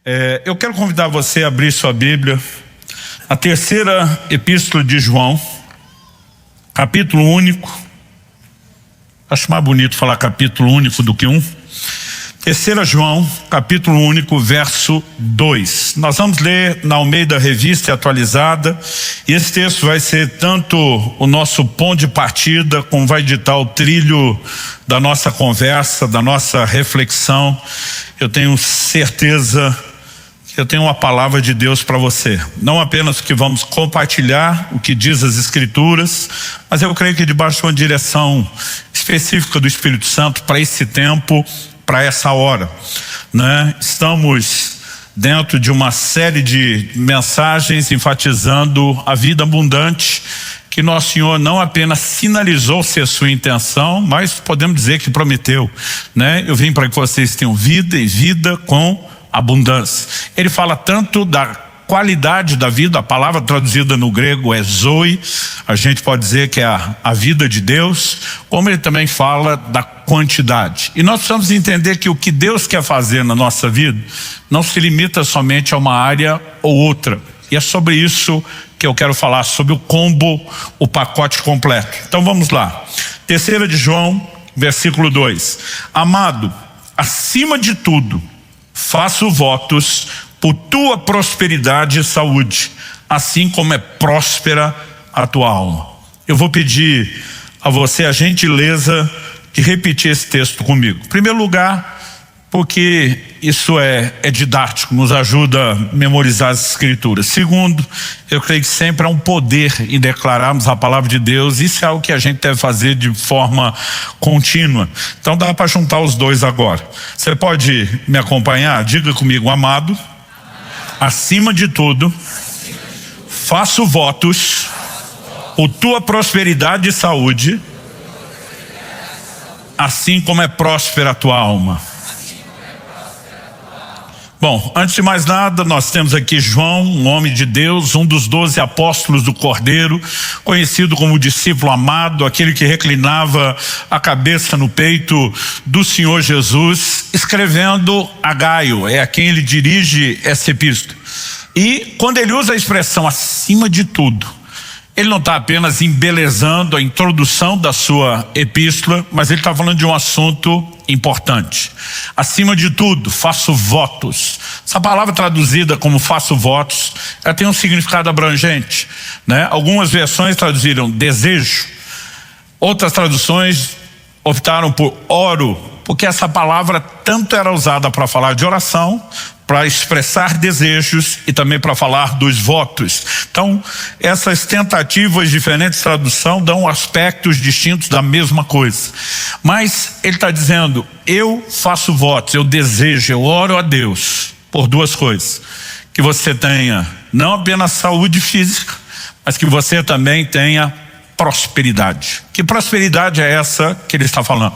Eu quero convidar você a abrir sua Bíblia, a terceira epístola de João, capítulo único. Acho mais bonito falar capítulo único do que um. Terceira João, capítulo único, verso 2. Nós vamos ler na Almeida Revista Atualizada, e esse texto vai ser tanto o nosso ponto de partida, como vai ditar o trilho da nossa conversa, da nossa reflexão. Eu tenho certeza que eu tenho uma palavra de Deus para você. Não apenas que vamos compartilhar o que diz as Escrituras, mas eu creio que debaixo de uma direção específica do Espírito Santo para esse tempo, para essa hora, né? Estamos dentro de uma série de mensagens enfatizando a vida abundante que Nosso Senhor não apenas sinalizou ser sua intenção, mas podemos dizer que prometeu, né? Eu vim para que vocês tenham vida e vida com abundância. Ele fala tanto da qualidade da vida, a palavra traduzida no grego é zoe, a gente pode dizer que é a vida de Deus, como ele também fala da quantidade. E nós precisamos entender que o que Deus quer fazer na nossa vida não se limita somente a uma área ou outra. E é sobre isso que eu quero falar, sobre o combo, o pacote completo. Então vamos lá. Terceira de João, versículo 2. Amado, acima de tudo, faço votos por tua prosperidade e saúde, assim como é próspera a tua alma. Eu vou pedir a você a gentileza de repetir esse texto comigo. Em primeiro lugar, porque isso é didático, nos ajuda a memorizar as Escrituras. Segundo, eu creio que sempre há um poder em declararmos a palavra de Deus. Isso é algo que a gente deve fazer de forma contínua. Então dá para juntar os dois agora. Você pode me acompanhar? Diga comigo: amado, acima de tudo, faço votos por tua prosperidade e saúde, assim como é próspera a tua alma. Bom, antes de mais nada, nós temos aqui João, um homem de Deus, um dos 12 apóstolos do Cordeiro, conhecido como o discípulo amado, aquele que reclinava a cabeça no peito do Senhor Jesus, escrevendo a Gaio, é a quem ele dirige essa epístola. E quando ele usa a expressão acima de tudo, ele não está apenas embelezando a introdução da sua epístola, mas ele está falando de um assunto importante. Acima de tudo, faço votos. Essa palavra traduzida como faço votos, ela tem um significado abrangente, né? Algumas versões traduziram desejo, outras traduções optaram por oro, porque essa palavra tanto era usada para falar de oração, para expressar desejos e também para falar dos votos. Então, essas tentativas diferentes de tradução dão aspectos distintos da mesma coisa. Mas ele está dizendo: eu faço votos, eu desejo, eu oro a Deus por duas coisas. Que você tenha não apenas saúde física, mas que você também tenha prosperidade. Que prosperidade é essa que ele está falando?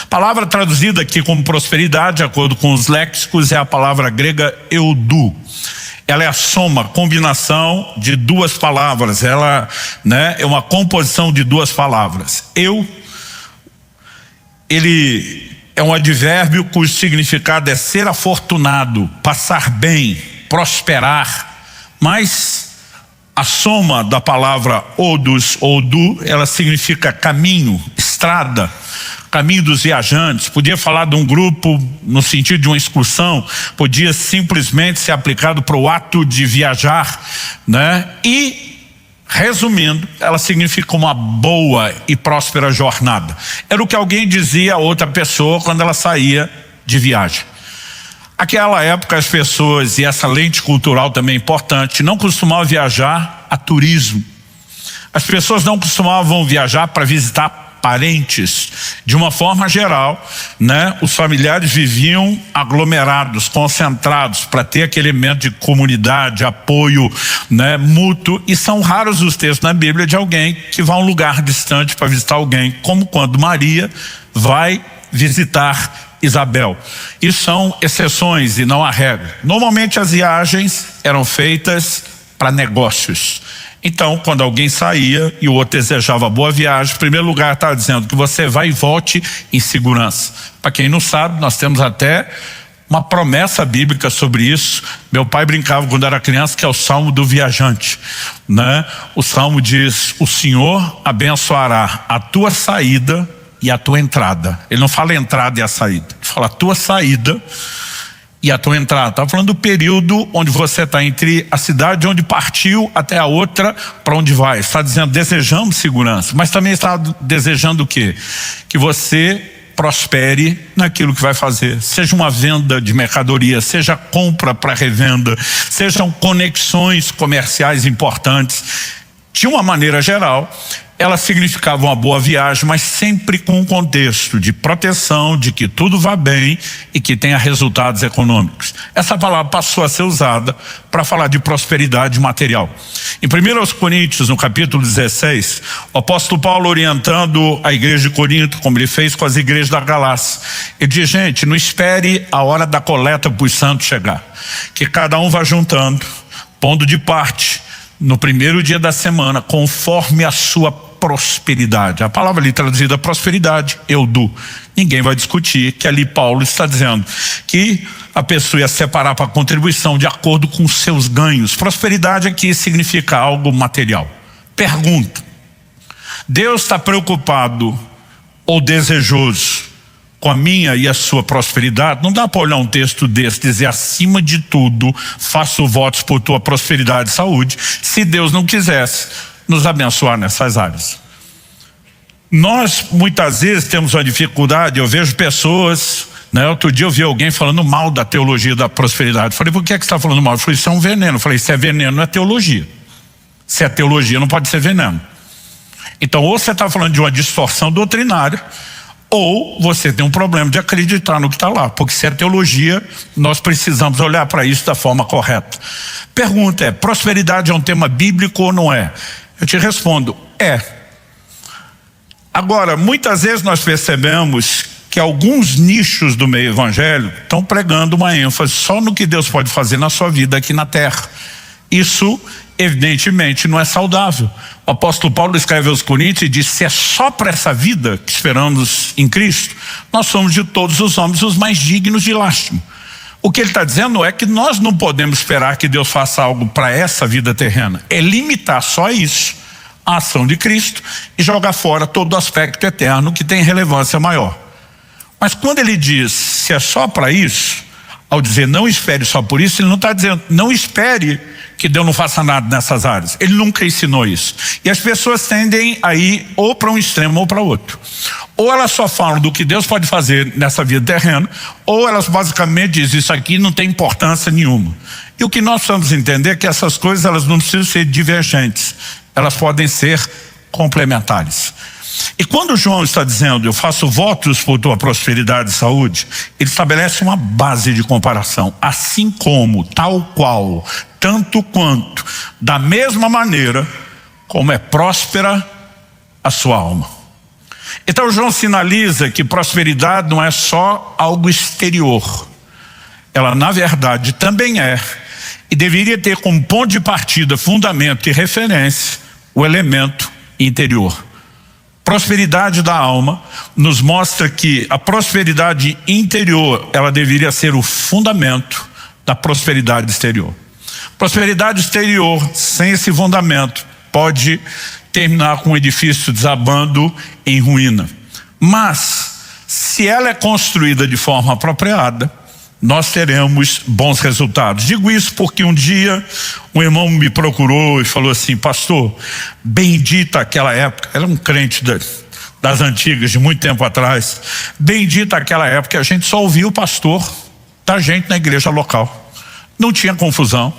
A palavra traduzida aqui como prosperidade, de acordo com os léxicos, é a palavra grega eudu. Ela é a soma, combinação de duas palavras. Ela, né, é uma composição de duas palavras. Ele é um advérbio cujo significado é ser afortunado, passar bem, prosperar. Mas a soma da palavra odus, odu, ela significa caminho, estrada, caminho dos viajantes. Podia falar de um grupo no sentido de uma excursão, podia simplesmente ser aplicado para o ato de viajar, né? E, resumindo, ela significa uma boa e próspera jornada. Era o que alguém dizia a outra pessoa quando ela saía de viagem. Naquela época as pessoas, e essa lente cultural também é importante, não costumavam viajar a turismo. As pessoas não costumavam viajar para visitar parentes. De uma forma geral, né, os familiares viviam aglomerados, concentrados, para ter aquele elemento de comunidade, apoio, né, mútuo. E são raros os textos na Bíblia de alguém que vai a um lugar distante para visitar alguém, como quando Maria vai visitar Isabel. E são exceções e não a regra. Normalmente as viagens eram feitas para negócios. Então, quando alguém saía e o outro desejava boa viagem, em primeiro lugar estava dizendo que você vai e volte em segurança. Para quem não sabe, nós temos até uma promessa bíblica sobre isso. Meu pai brincava quando era criança que é o Salmo do viajante, né? O Salmo diz: o Senhor abençoará a tua saída e a tua entrada. Ele não fala a entrada e a saída, ele fala a tua saída e a tua entrada. Está falando do período onde você está entre a cidade onde partiu até a outra para onde vai. Está dizendo: desejamos segurança, mas também está desejando o quê? Que você prospere naquilo que vai fazer, seja uma venda de mercadoria, seja compra para revenda, sejam conexões comerciais importantes. De uma maneira geral, ela significava uma boa viagem, mas sempre com um contexto de proteção, de que tudo vá bem e que tenha resultados econômicos. Essa palavra passou a ser usada para falar de prosperidade material. Em 1 Coríntios, no capítulo 16, o apóstolo Paulo, orientando a igreja de Corinto, como ele fez com as igrejas da Galácia, ele diz: gente, não espere a hora da coleta para os santos chegar, que cada um vá juntando, pondo de parte no primeiro dia da semana, conforme a sua prosperidade. A palavra ali traduzida prosperidade, eudu. Ninguém vai discutir que ali Paulo está dizendo que a pessoa ia separar para contribuição de acordo com os seus ganhos. Prosperidade aqui significa algo material. Pergunta: Deus está preocupado ou desejoso com a minha e a sua prosperidade? Não dá para olhar um texto desse e dizer: acima de tudo faço votos por tua prosperidade e saúde, se Deus não quisesse nos abençoar nessas áreas. Nós muitas vezes temos uma dificuldade. Eu vejo pessoas, né? Outro dia eu vi alguém falando mal da teologia da prosperidade. Falei: por que você está falando mal? Eu falei: isso é um veneno. Eu falei: se é veneno, não é teologia. Se é teologia, não pode ser veneno. Então, ou você está falando de uma distorção doutrinária, ou você tem um problema de acreditar no que está lá, porque se é teologia, nós precisamos olhar para isso da forma correta. Pergunta é: prosperidade é um tema bíblico ou não é? Eu te respondo: é. Agora, muitas vezes nós percebemos que alguns nichos do meio evangélico estão pregando uma ênfase só no que Deus pode fazer na sua vida aqui na terra. Isso, evidentemente, não é saudável. O apóstolo Paulo escreve aos Coríntios e diz: se é só para essa vida que esperamos em Cristo, nós somos de todos os homens os mais dignos de lástima. O que ele está dizendo é que nós não podemos esperar que Deus faça algo para essa vida terrena. É limitar só isso, a ação de Cristo, e jogar fora todo o aspecto eterno que tem relevância maior. Mas quando ele diz se é só para isso, ao dizer não espere só por isso, ele não está dizendo não espere que Deus não faça nada nessas áreas. Ele nunca ensinou isso. E as pessoas tendem a ir ou para um extremo ou para outro. Ou elas só falam do que Deus pode fazer nessa vida terrena, ou elas basicamente dizem: isso aqui não tem importância nenhuma. E o que nós precisamos entender é que essas coisas, elas não precisam ser divergentes, elas podem ser complementares. E quando João está dizendo: eu faço votos por tua prosperidade e saúde, ele estabelece uma base de comparação. Assim como, tal qual, tanto quanto, da mesma maneira como é próspera a sua alma. Então João sinaliza que prosperidade não é só algo exterior. Ela, na verdade, também é, e deveria ter como ponto de partida, fundamento e referência, o elemento interior. Prosperidade da alma nos mostra que a prosperidade interior, ela deveria ser o fundamento da prosperidade exterior. Prosperidade exterior sem esse fundamento pode terminar com o edifício desabando em ruína. Mas se ela é construída de forma apropriada, nós teremos bons resultados. Digo isso porque um dia um irmão me procurou e falou assim: pastor, bendita aquela época. Ele é um crente das antigas, de muito tempo atrás. Bendita aquela época que a gente só ouvia o pastor da gente na igreja local. Não tinha confusão.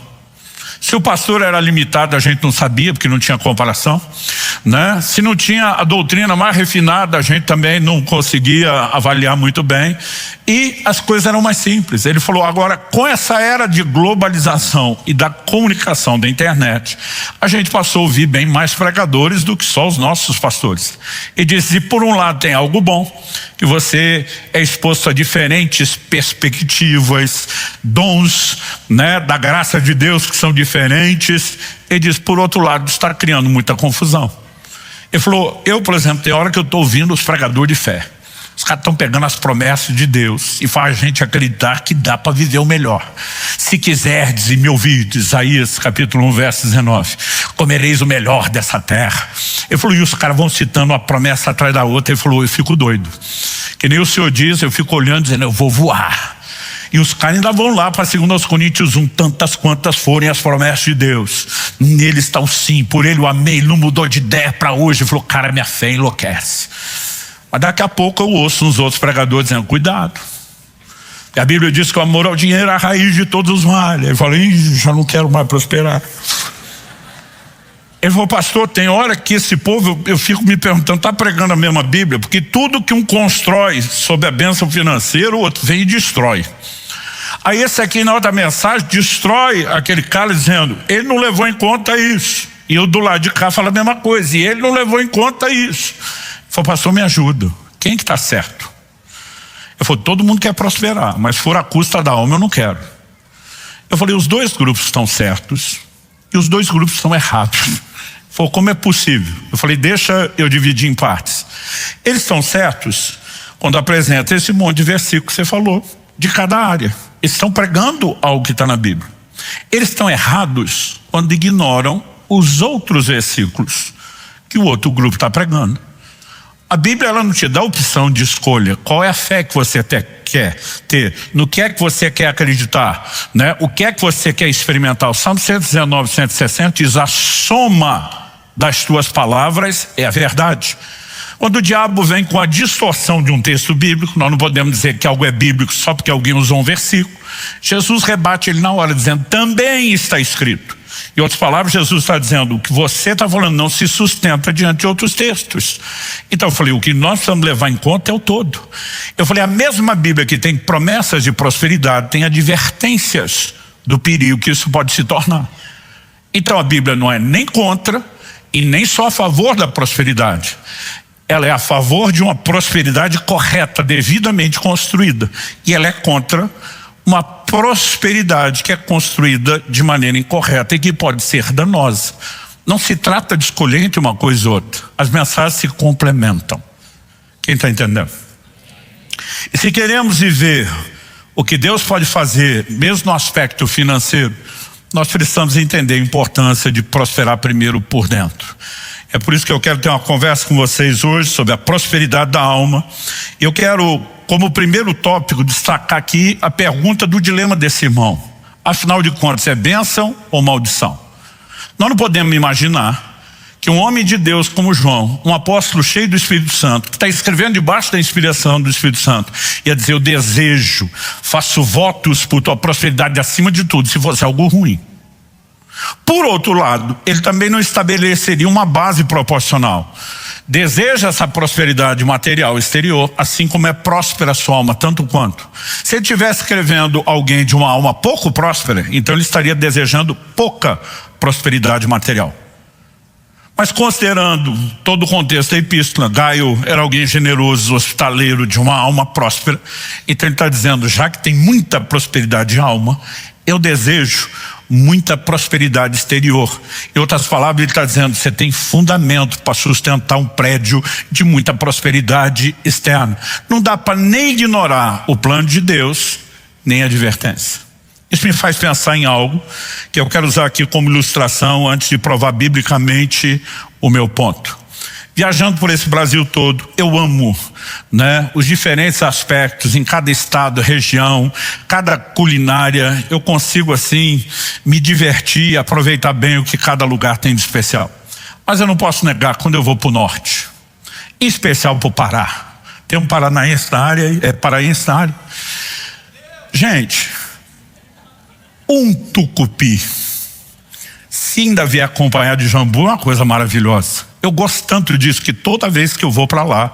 Se o pastor era limitado, a gente não sabia, porque não tinha comparação, né? Se não tinha a doutrina mais refinada, a gente também não conseguia avaliar muito bem. E as coisas eram mais simples. Ele falou: agora, com essa era de globalização e da comunicação da internet, a gente passou a ouvir bem mais pregadores do que só os nossos pastores. E disse: por um lado tem algo bom, que você é exposto a diferentes perspectivas, dons, né, da graça de Deus que são diferentes. Ele diz: por outro lado, está criando muita confusão. Ele falou: eu, por exemplo, tem hora que eu estou ouvindo os pregadores de fé. Os caras estão pegando as promessas de Deus e faz a gente acreditar que dá para viver o melhor. Se quiserdes e me ouvirdes, Isaías capítulo 1, verso 19, comereis o melhor dessa terra. Ele falou, e os caras vão citando uma promessa atrás da outra. Ele falou, eu fico doido. Que nem o Senhor diz, eu fico olhando dizendo, eu vou voar. E os caras ainda vão lá para 2 Coríntios 1, tantas quantas forem as promessas de Deus. Nele está o sim, por ele o amei, ele não mudou de ideia para hoje. Ele falou, cara, minha fé enlouquece. Mas daqui a pouco eu ouço uns outros pregadores dizendo, cuidado. E a Bíblia diz que o amor ao dinheiro é a raiz de todos os males. Ele falou, já não quero mais prosperar. Ele falou, pastor, tem hora que esse povo, eu fico me perguntando, está pregando a mesma Bíblia? Porque tudo que um constrói sob a bênção financeira, o outro vem e destrói. Aí esse aqui na outra mensagem destrói aquele cara dizendo, ele não levou em conta isso. E eu do lado de cá falo a mesma coisa, e ele não levou em conta isso. Ele falou, pastor, me ajuda. Quem que está certo? Eu falei, todo mundo quer prosperar, mas se for a custa da alma eu não quero. Eu falei, os dois grupos estão certos e os dois grupos estão errados. Ele falou, como é possível? Eu falei, deixa eu dividir em partes. Eles estão certos quando apresenta esse monte de versículo que você falou, de cada área. Eles estão pregando algo que está na Bíblia. Eles estão errados quando ignoram os outros versículos que o outro grupo está pregando. A Bíblia ela não te dá opção de escolha. Qual é a fé que você quer ter? No que é que você quer acreditar? Né? O que é que você quer experimentar? O Salmo 119, 160 diz, a soma das tuas palavras é a verdade. Quando o diabo vem com a distorção de um texto bíblico, nós não podemos dizer que algo é bíblico só porque alguém usou um versículo. Jesus rebate ele na hora, dizendo, também está escrito. Em outras palavras, Jesus está dizendo, o que você está falando não se sustenta diante de outros textos. Então eu falei, o que nós precisamos levar em conta é o todo. Eu falei, a mesma Bíblia que tem promessas de prosperidade, tem advertências do perigo que isso pode se tornar. Então a Bíblia não é nem contra e nem só a favor da prosperidade. Ela é a favor de uma prosperidade correta, devidamente construída. E ela é contra uma prosperidade que é construída de maneira incorreta e que pode ser danosa. Não se trata de escolher entre uma coisa e outra. As mensagens se complementam. Quem está entendendo? E se queremos viver o que Deus pode fazer, mesmo no aspecto financeiro, nós precisamos entender a importância de prosperar primeiro por dentro. É por isso que eu quero ter uma conversa com vocês hoje sobre a prosperidade da alma. Eu quero, como primeiro tópico, destacar aqui a pergunta do dilema desse irmão. Afinal de contas, é bênção ou maldição? Nós não podemos imaginar que um homem de Deus como João, um apóstolo cheio do Espírito Santo, que está escrevendo debaixo da inspiração do Espírito Santo, ia dizer, eu desejo, faço votos por tua prosperidade acima de tudo, se fosse algo ruim. Por outro lado, ele também não estabeleceria uma base proporcional. Deseja essa prosperidade material exterior, assim como é próspera a sua alma, tanto quanto. Se ele estivesse escrevendo alguém de uma alma pouco próspera, então ele estaria desejando pouca prosperidade material. Mas considerando todo o contexto da epístola, Gaio era alguém generoso, hospitaleiro, de uma alma próspera. Então ele está dizendo, já que tem muita prosperidade de alma, eu desejo muita prosperidade exterior. Em outras palavras, ele está dizendo, você tem fundamento para sustentar um prédio de muita prosperidade externa. Não dá para nem ignorar o plano de Deus, nem a advertência. Isso me faz pensar em algo que eu quero usar aqui como ilustração antes de provar biblicamente o meu ponto. Viajando por esse Brasil todo, eu amo, né, os diferentes aspectos em cada estado, região, cada culinária. Eu consigo assim me divertir, aproveitar bem o que cada lugar tem de especial. Mas eu não posso negar quando eu vou para o norte, em especial para o Pará. Tem um paranaense na área, paraense na área. Gente, um tucupi, se ainda vier acompanhado de jambu, é uma coisa maravilhosa. Eu gosto tanto disso que toda vez que eu vou para lá,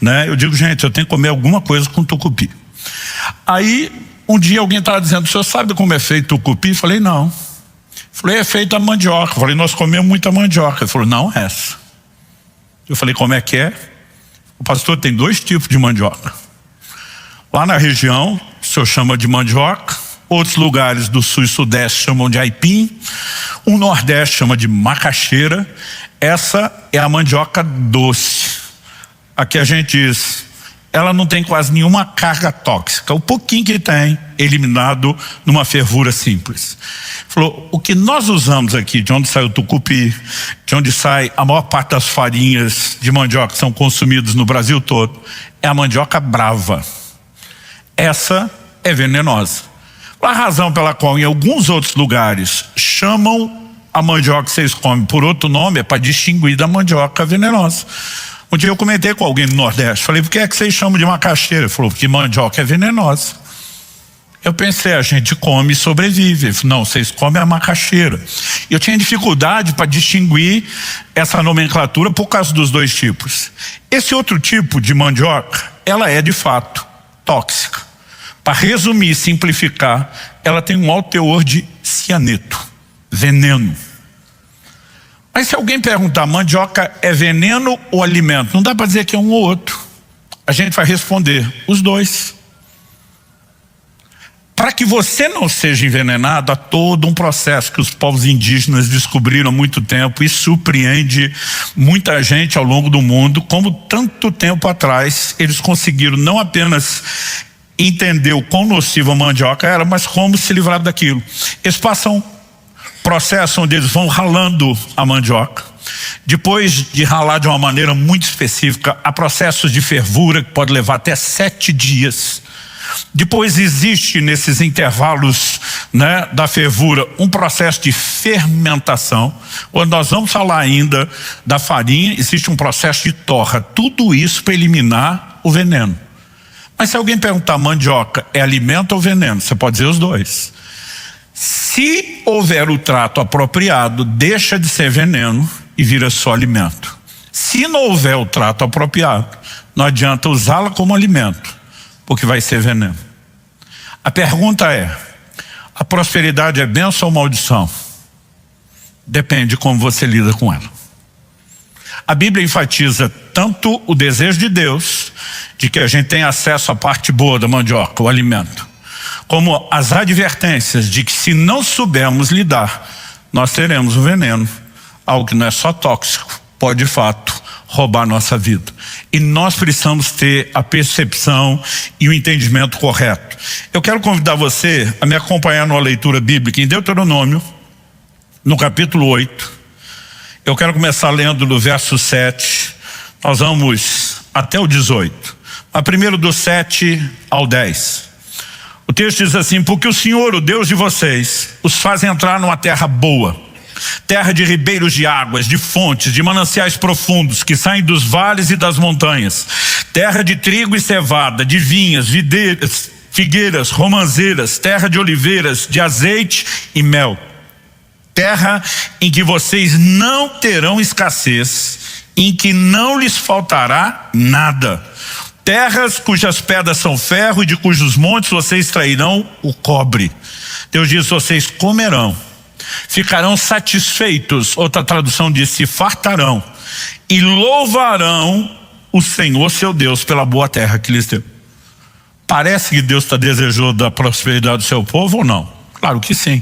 né, eu digo, gente, eu tenho que comer alguma coisa com tucupi. Aí, um dia alguém estava dizendo, o senhor sabe como é feito tucupi? Eu falei, não. Falei, é feito a mandioca. Eu falei, nós comemos muita mandioca. Ele falou, não, essa. Eu falei, como é que é? O pastor, tem 2 tipos de mandioca. Lá na região, o senhor chama de mandioca. Outros lugares do sul e sudeste chamam de aipim. O nordeste chama de macaxeira. Essa é a mandioca doce. Aqui a gente diz, ela não tem quase nenhuma carga tóxica. O pouquinho que tem, eliminado numa fervura simples. Falou, o que nós usamos aqui, de onde sai o tucupi, de onde sai a maior parte das farinhas de mandioca que são consumidas no Brasil todo, é a mandioca brava. Essa é venenosa. A razão pela qual em alguns outros lugares chamam a mandioca que vocês comem por outro nome é para distinguir da mandioca venenosa. Um dia eu comentei com alguém no Nordeste, falei, por que é que vocês chamam de macaxeira? Ele falou, porque mandioca é venenosa. Eu pensei, a gente come e sobrevive. Ele falou, não, vocês comem a macaxeira. Eu tinha dificuldade para distinguir essa nomenclatura por causa dos dois tipos. Esse outro tipo de mandioca, ela é de fato tóxica. Para resumir e simplificar, ela tem um alto teor de cianeto, veneno. Mas se alguém perguntar, mandioca é veneno ou alimento? Não dá para dizer que é um ou outro. A gente vai responder, os dois. Para que você não seja envenenado, há todo um processo que os povos indígenas descobriram há muito tempo e surpreende muita gente ao longo do mundo, como tanto tempo atrás eles conseguiram não apenas entender o quão nociva a mandioca era, mas como se livrar daquilo. Eles passam processo onde eles vão ralando a mandioca. Depois de ralar de uma maneira muito específica, há processos de fervura que pode levar até 7 dias. Depois existe nesses intervalos, né, da fervura um processo de fermentação. Quando nós vamos falar ainda da farinha, existe um processo de torra. Tudo isso para eliminar o veneno. Mas se alguém perguntar, mandioca é alimento ou veneno? Você pode dizer os dois. Se houver o trato apropriado, deixa de ser veneno e vira só alimento. Se não houver o trato apropriado, não adianta usá-la como alimento, porque vai ser veneno. A pergunta é, a prosperidade é bênção ou maldição? Depende de como você lida com ela. A Bíblia enfatiza tanto o desejo de Deus, de que a gente tenha acesso à parte boa da mandioca, o alimento, como as advertências de que se não soubermos lidar, nós teremos um veneno, algo que não é só tóxico, pode de fato roubar nossa vida. E nós precisamos ter a percepção e o entendimento correto. Eu quero convidar você a me acompanhar numa leitura bíblica em Deuteronômio, no capítulo 8. Eu quero começar lendo do verso 7, nós vamos até o 18. A primeiro do 7 ao 10. O texto diz assim, porque o Senhor, o Deus de vocês, os faz entrar numa terra boa, terra de ribeiros de águas, de fontes, de mananciais profundos, que saem dos vales e das montanhas, terra de trigo e cevada, de vinhas, videiras, figueiras, romãzeiras, terra de oliveiras, de azeite e mel, terra em que vocês não terão escassez, em que não lhes faltará nada, terras cujas pedras são ferro e de cujos montes vocês extrairão o cobre. Deus diz, vocês comerão, ficarão satisfeitos, outra tradução diz, se fartarão, e louvarão o Senhor seu Deus pela boa terra que lhes deu. Parece que Deus está desejoso da prosperidade do seu povo ou não? Claro que sim.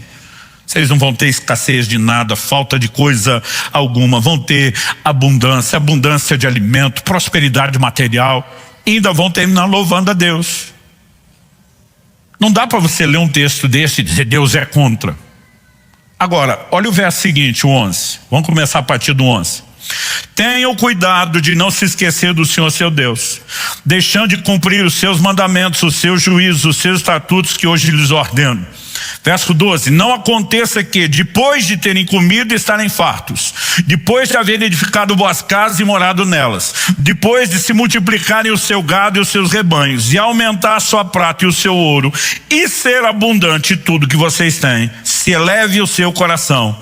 Vocês não vão ter escassez de nada, falta de coisa alguma, vão ter abundância, abundância de alimento, prosperidade material, e ainda vão terminar louvando a Deus. Não dá para você ler um texto desse e dizer Deus é contra. Agora, olha o verso seguinte, o 11. Vamos começar a partir do 11. Tenham cuidado de não se esquecer do Senhor seu Deus, deixando de cumprir os seus mandamentos, os seus juízos, os seus estatutos que hoje lhes ordeno. Verso 12, não aconteça que depois de terem comido estarem fartos, depois de haverem edificado boas casas e morado nelas, depois de se multiplicarem o seu gado e os seus rebanhos, e aumentar a sua prata e o seu ouro, e ser abundante tudo que vocês têm, se eleve o seu coração,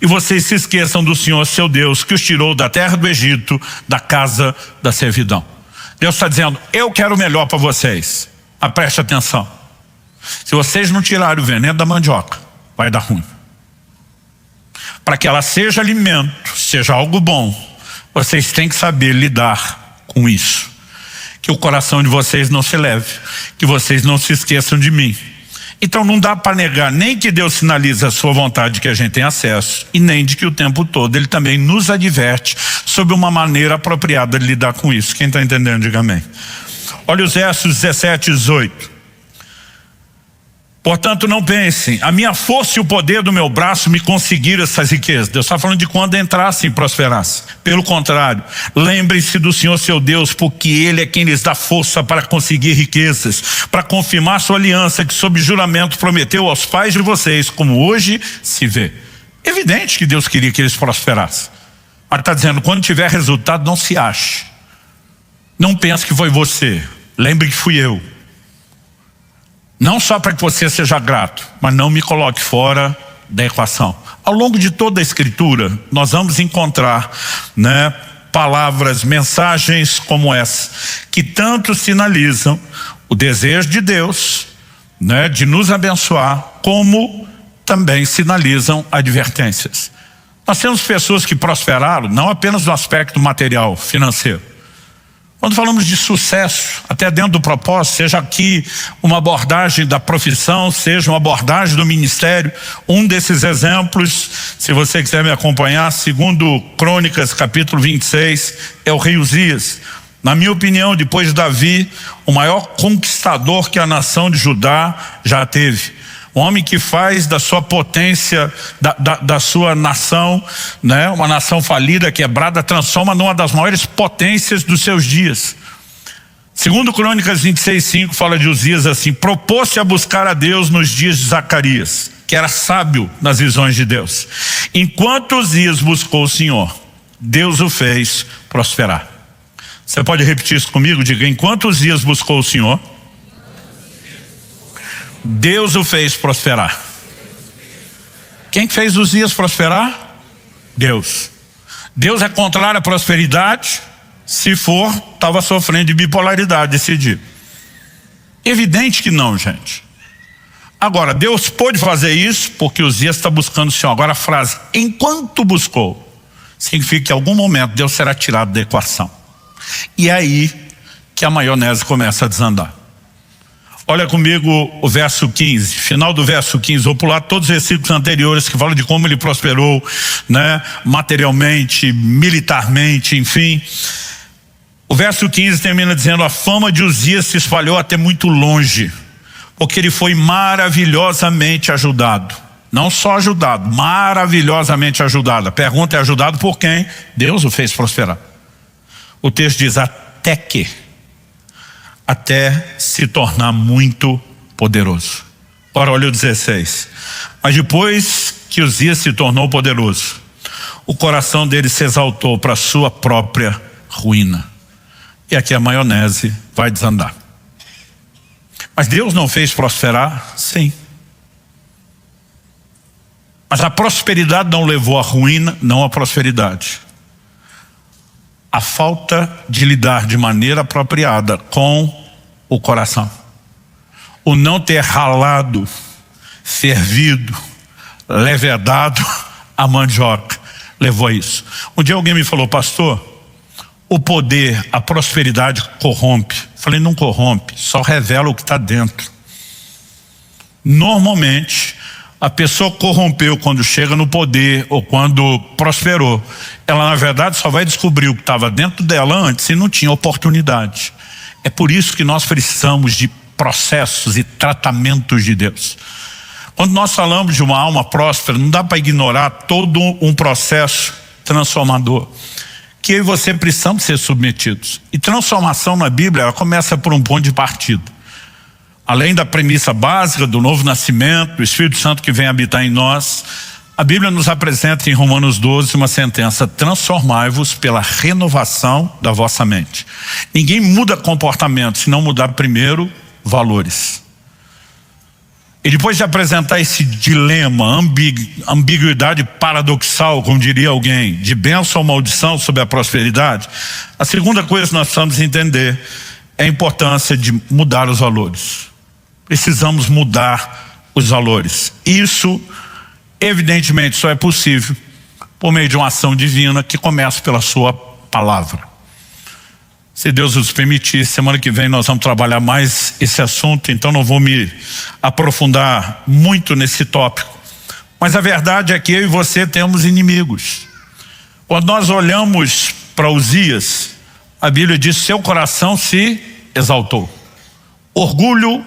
e vocês se esqueçam do Senhor seu Deus, que os tirou da terra do Egito, da casa da servidão. Deus está dizendo, eu quero o melhor para vocês, mas preste atenção. Se vocês não tirarem o veneno da mandioca, vai dar ruim. Para que ela seja alimento, seja algo bom, vocês têm que saber lidar com isso. Que o coração de vocês não se leve, que vocês não se esqueçam de mim. Então não dá para negar nem que Deus sinaliza a sua vontade que a gente tem acesso, e nem de que o tempo todo Ele também nos adverte sobre uma maneira apropriada de lidar com isso. Quem está entendendo, diga amém. Olha os versos 17 e 18. Portanto, não pensem, a minha força e o poder do meu braço me conseguiram essas riquezas. Deus está falando de quando entrassem e prosperassem. Pelo contrário, lembrem-se do Senhor seu Deus, porque Ele é quem lhes dá força para conseguir riquezas, para confirmar sua aliança que sob juramento prometeu aos pais de vocês, como hoje se vê. Evidente que Deus queria que eles prosperassem. Mas está dizendo, quando tiver resultado, não se ache. Não pense que foi você. Lembre que fui eu. Não só para que você seja grato, mas não me coloque fora da equação. Ao longo de toda a Escritura, nós vamos encontrar, palavras, mensagens como essa, que tanto sinalizam o desejo de Deus, de nos abençoar, como também sinalizam advertências. Nós temos pessoas que prosperaram, não apenas no aspecto material, financeiro. Quando falamos de sucesso, até dentro do propósito, seja aqui uma abordagem da profissão, seja uma abordagem do ministério, um desses exemplos, se você quiser me acompanhar, segundo Crônicas, capítulo 26, é o rei Uzias. Na minha opinião, depois de Davi, o maior conquistador que a nação de Judá já teve. Um homem que faz da sua potência, da sua nação, uma nação falida, quebrada, transforma numa das maiores potências dos seus dias. Segundo Crônicas 26:5 fala de Uzias assim: propôs-se a buscar a Deus nos dias de Zacarias, que era sábio nas visões de Deus. Enquanto Uzias buscou o Senhor, Deus o fez prosperar. Você pode repetir isso comigo? Diga, enquanto Uzias buscou o Senhor, Deus o fez prosperar. Quem fez Uzias prosperar? Deus. Deus é contrário à prosperidade? Se for, estava sofrendo de bipolaridade esse dia. Evidente que não, gente. Agora, Deus pôde fazer isso porque Uzias está buscando o Senhor. Agora a frase, enquanto buscou, significa que em algum momento Deus será tirado da equação. E é aí que a maionese começa a desandar. Olha comigo o verso 15, final do verso 15, vou pular todos os versículos anteriores que falam de como ele prosperou, materialmente, militarmente, enfim. O verso 15 termina dizendo, a fama de Uzias se espalhou até muito longe, porque ele foi maravilhosamente ajudado. Não só ajudado, maravilhosamente ajudado. A pergunta é, ajudado por quem? Deus o fez prosperar. O texto diz, até se tornar muito poderoso. Ora, olha o 16. Mas depois que Uzias se tornou poderoso, o coração dele se exaltou para a sua própria ruína. E aqui a maionese vai desandar. Mas Deus não fez prosperar? Sim. Mas a prosperidade não levou à ruína, não à prosperidade. A falta de lidar de maneira apropriada com o coração. O não ter ralado, fervido, levedado a mandioca, levou a isso. Um dia alguém me falou, pastor, o poder, a prosperidade corrompe. Eu falei, não corrompe, só revela o que está dentro. Normalmente, a pessoa corrompeu quando chega no poder ou quando prosperou. Ela, na verdade, só vai descobrir o que estava dentro dela antes e não tinha oportunidade. É por isso que nós precisamos de processos e tratamentos de Deus. Quando nós falamos de uma alma próspera, não dá para ignorar todo um processo transformador que eu e você precisamos ser submetidos. E transformação na Bíblia, ela começa por um ponto de partida. Além da premissa básica do novo nascimento, do Espírito Santo que vem habitar em nós, a Bíblia nos apresenta em Romanos 12 uma sentença: transformai-vos pela renovação da vossa mente. Ninguém muda comportamento se não mudar primeiro valores. E depois de apresentar esse dilema, ambiguidade paradoxal, como diria alguém, de bênção ou maldição sobre a prosperidade, a segunda coisa que nós precisamos entender é a importância de mudar os valores. Precisamos mudar os valores. Isso, evidentemente, só é possível por meio de uma ação divina que começa pela sua palavra. Se Deus nos permitir, semana que vem nós vamos trabalhar mais esse assunto, então não vou me aprofundar muito nesse tópico. Mas a verdade é que eu e você temos inimigos. Quando nós olhamos para Uzias, a Bíblia diz: seu coração se exaltou. Orgulho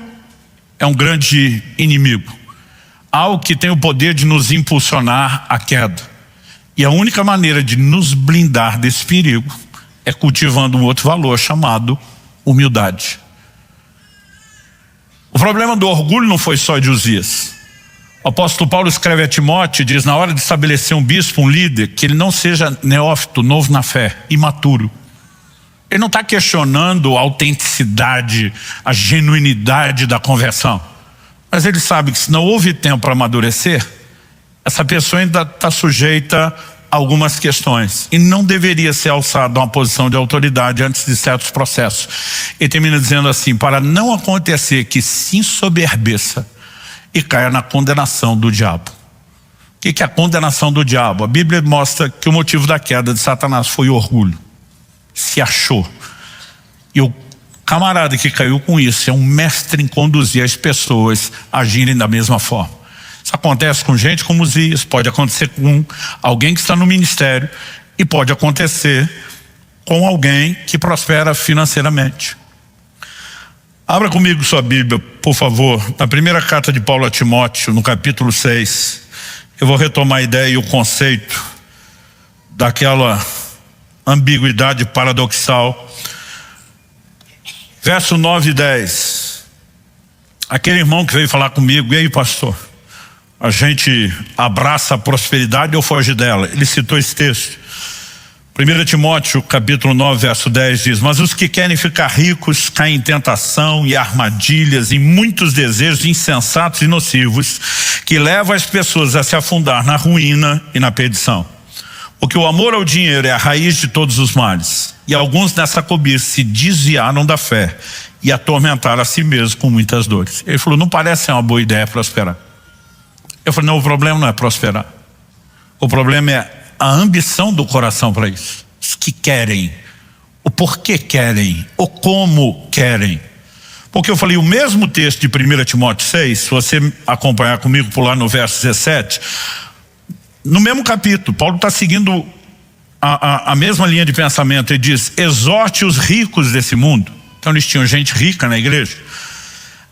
é um grande inimigo, algo que tem o poder de nos impulsionar à queda. E a única maneira de nos blindar desse perigo é cultivando um outro valor chamado humildade. O problema do orgulho não foi só de Uzias. O apóstolo Paulo escreve a Timóteo e diz: na hora de estabelecer um bispo, um líder, que ele não seja neófito, novo na fé, imaturo. Ele não está questionando a autenticidade, a genuinidade da conversão. Mas ele sabe que se não houve tempo para amadurecer, essa pessoa ainda está sujeita a algumas questões e não deveria ser alçado a uma posição de autoridade antes de certos processos. Ele termina dizendo assim: para não acontecer que se ensoberbeça e caia na condenação do diabo. O que é a condenação do diabo? A Bíblia mostra que o motivo da queda de Satanás foi o orgulho. Se achou. E o camarada que caiu com isso é um mestre em conduzir as pessoas a agirem da mesma forma. Isso acontece com gente como Uzias, pode acontecer com alguém que está no ministério e pode acontecer com alguém que prospera financeiramente. Abra comigo sua Bíblia, por favor, na primeira carta de Paulo a Timóteo, no capítulo 6. Eu vou retomar a ideia e o conceito daquela ambiguidade paradoxal. Verso 9 e 10. Aquele irmão que veio falar comigo: e aí, pastor, a gente abraça a prosperidade ou foge dela? Ele citou esse texto. 1 Timóteo capítulo 9 verso 10 diz: mas os que querem ficar ricos caem em tentação e armadilhas, em muitos desejos insensatos e nocivos, que levam as pessoas a se afundar na ruína e na perdição. Porque o amor ao dinheiro é a raiz de todos os males. E alguns nessa cobiça se desviaram da fé e atormentaram a si mesmos com muitas dores. Ele falou: não parece ser uma boa ideia prosperar. Eu falei: não, o problema não é prosperar. O problema é a ambição do coração para isso. Os que querem, o porquê querem, o como querem. Porque eu falei, o mesmo texto de 1 Timóteo 6, se você acompanhar comigo por lá no verso 17, no mesmo capítulo, Paulo está seguindo a mesma linha de pensamento. Ele diz: exorte os ricos desse mundo. Então eles tinham gente rica na igreja,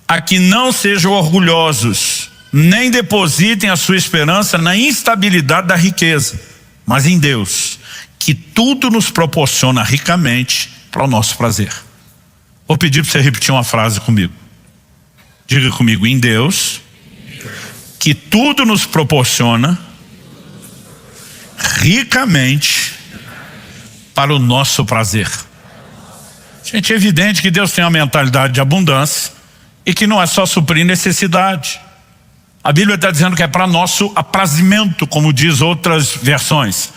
a que não sejam orgulhosos, nem depositem a sua esperança na instabilidade da riqueza, mas em Deus, que tudo nos proporciona ricamente para o nosso prazer. Vou pedir para você repetir uma frase comigo. Diga comigo: em Deus, que tudo nos proporciona ricamente para o nosso prazer. Gente, é evidente que Deus tem uma mentalidade de abundância e que não é só suprir necessidade. A Bíblia está dizendo que é para nosso aprazimento, como diz outras versões.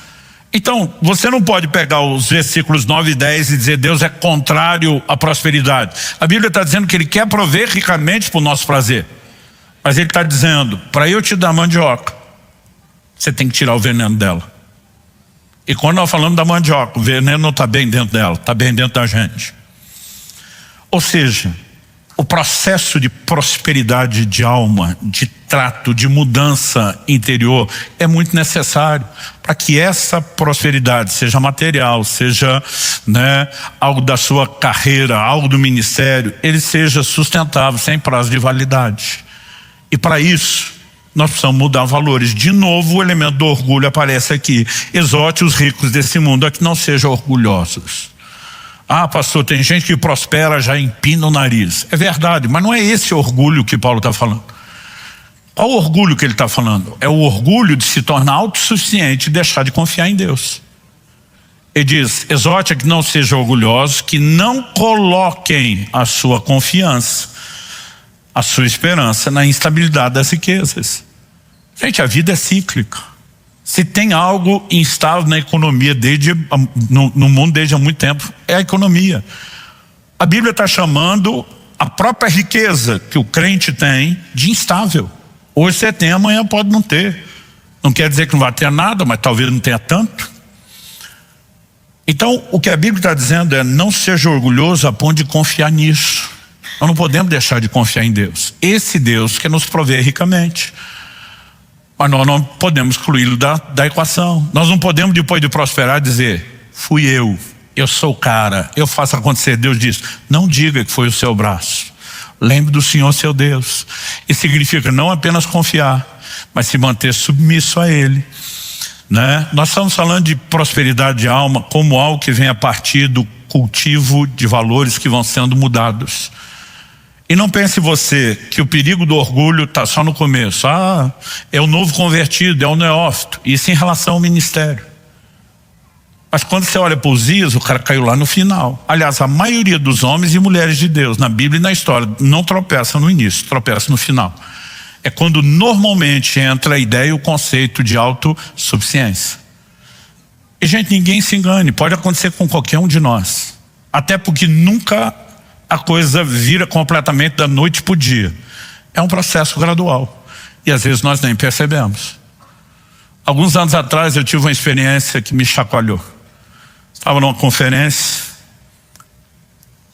Então, você não pode pegar os versículos 9 e 10 e dizer Deus é contrário à prosperidade. A Bíblia está dizendo que Ele quer prover ricamente para o nosso prazer. Mas Ele está dizendo: para eu te dar mandioca, você tem que tirar o veneno dela. E quando nós falamos da mandioca, o veneno não está bem dentro dela, está bem dentro da gente. Ou seja, o processo de prosperidade de alma, de trato, de mudança interior é muito necessário para que essa prosperidade seja material, seja algo da sua carreira, algo do ministério, ele seja sustentável, sem prazo de validade. E para isso nós precisamos mudar valores. De novo o elemento do orgulho aparece aqui. Exorte os ricos desse mundo a que não sejam orgulhosos. Ah, pastor, tem gente que prospera já empina o nariz. É verdade, mas não é esse orgulho que Paulo está falando. Qual o orgulho que ele está falando? É o orgulho de se tornar autossuficiente e deixar de confiar em Deus. Ele diz: exorte a que não sejam orgulhosos, que não coloquem a sua confiança, a sua esperança na instabilidade das riquezas. Gente, a vida é cíclica. Se tem algo instável na economia no mundo desde há muito tempo, é a economia. A Bíblia está chamando a própria riqueza que o crente tem de instável. Hoje você tem, amanhã pode não ter. Não quer dizer que não vai ter nada, mas talvez não tenha tanto. Então o que a Bíblia está dizendo é: não seja orgulhoso a ponto de confiar nisso. Nós não podemos deixar de confiar em Deus. Esse Deus quer nos prover ricamente. Mas nós não podemos excluí-lo da equação. Nós não podemos, depois de prosperar, dizer: fui eu eu sou o cara, eu faço acontecer. Deus diz, não diga que foi o seu braço. Lembre do Senhor seu Deus. Isso significa não apenas confiar, mas se manter submisso a Ele, né? Nós estamos falando de prosperidade de alma como algo que vem a partir do cultivo de valores que vão sendo mudados. E não pense você que o perigo do orgulho está só no começo. É o novo convertido, é o neófito. Isso em relação ao ministério. Mas quando você olha para Uzias, o cara caiu lá no final. Aliás, a maioria dos homens e mulheres de Deus, na Bíblia e na história, não tropeça no início, tropeça no final. É quando normalmente entra a ideia e o conceito de autossuficiência. E gente, ninguém se engane, pode acontecer com qualquer um de nós. Até porque nunca a coisa vira completamente da noite para o dia. É um processo gradual. E às vezes nós nem percebemos. Alguns anos atrás eu tive uma experiência que me chacoalhou. Estava numa conferência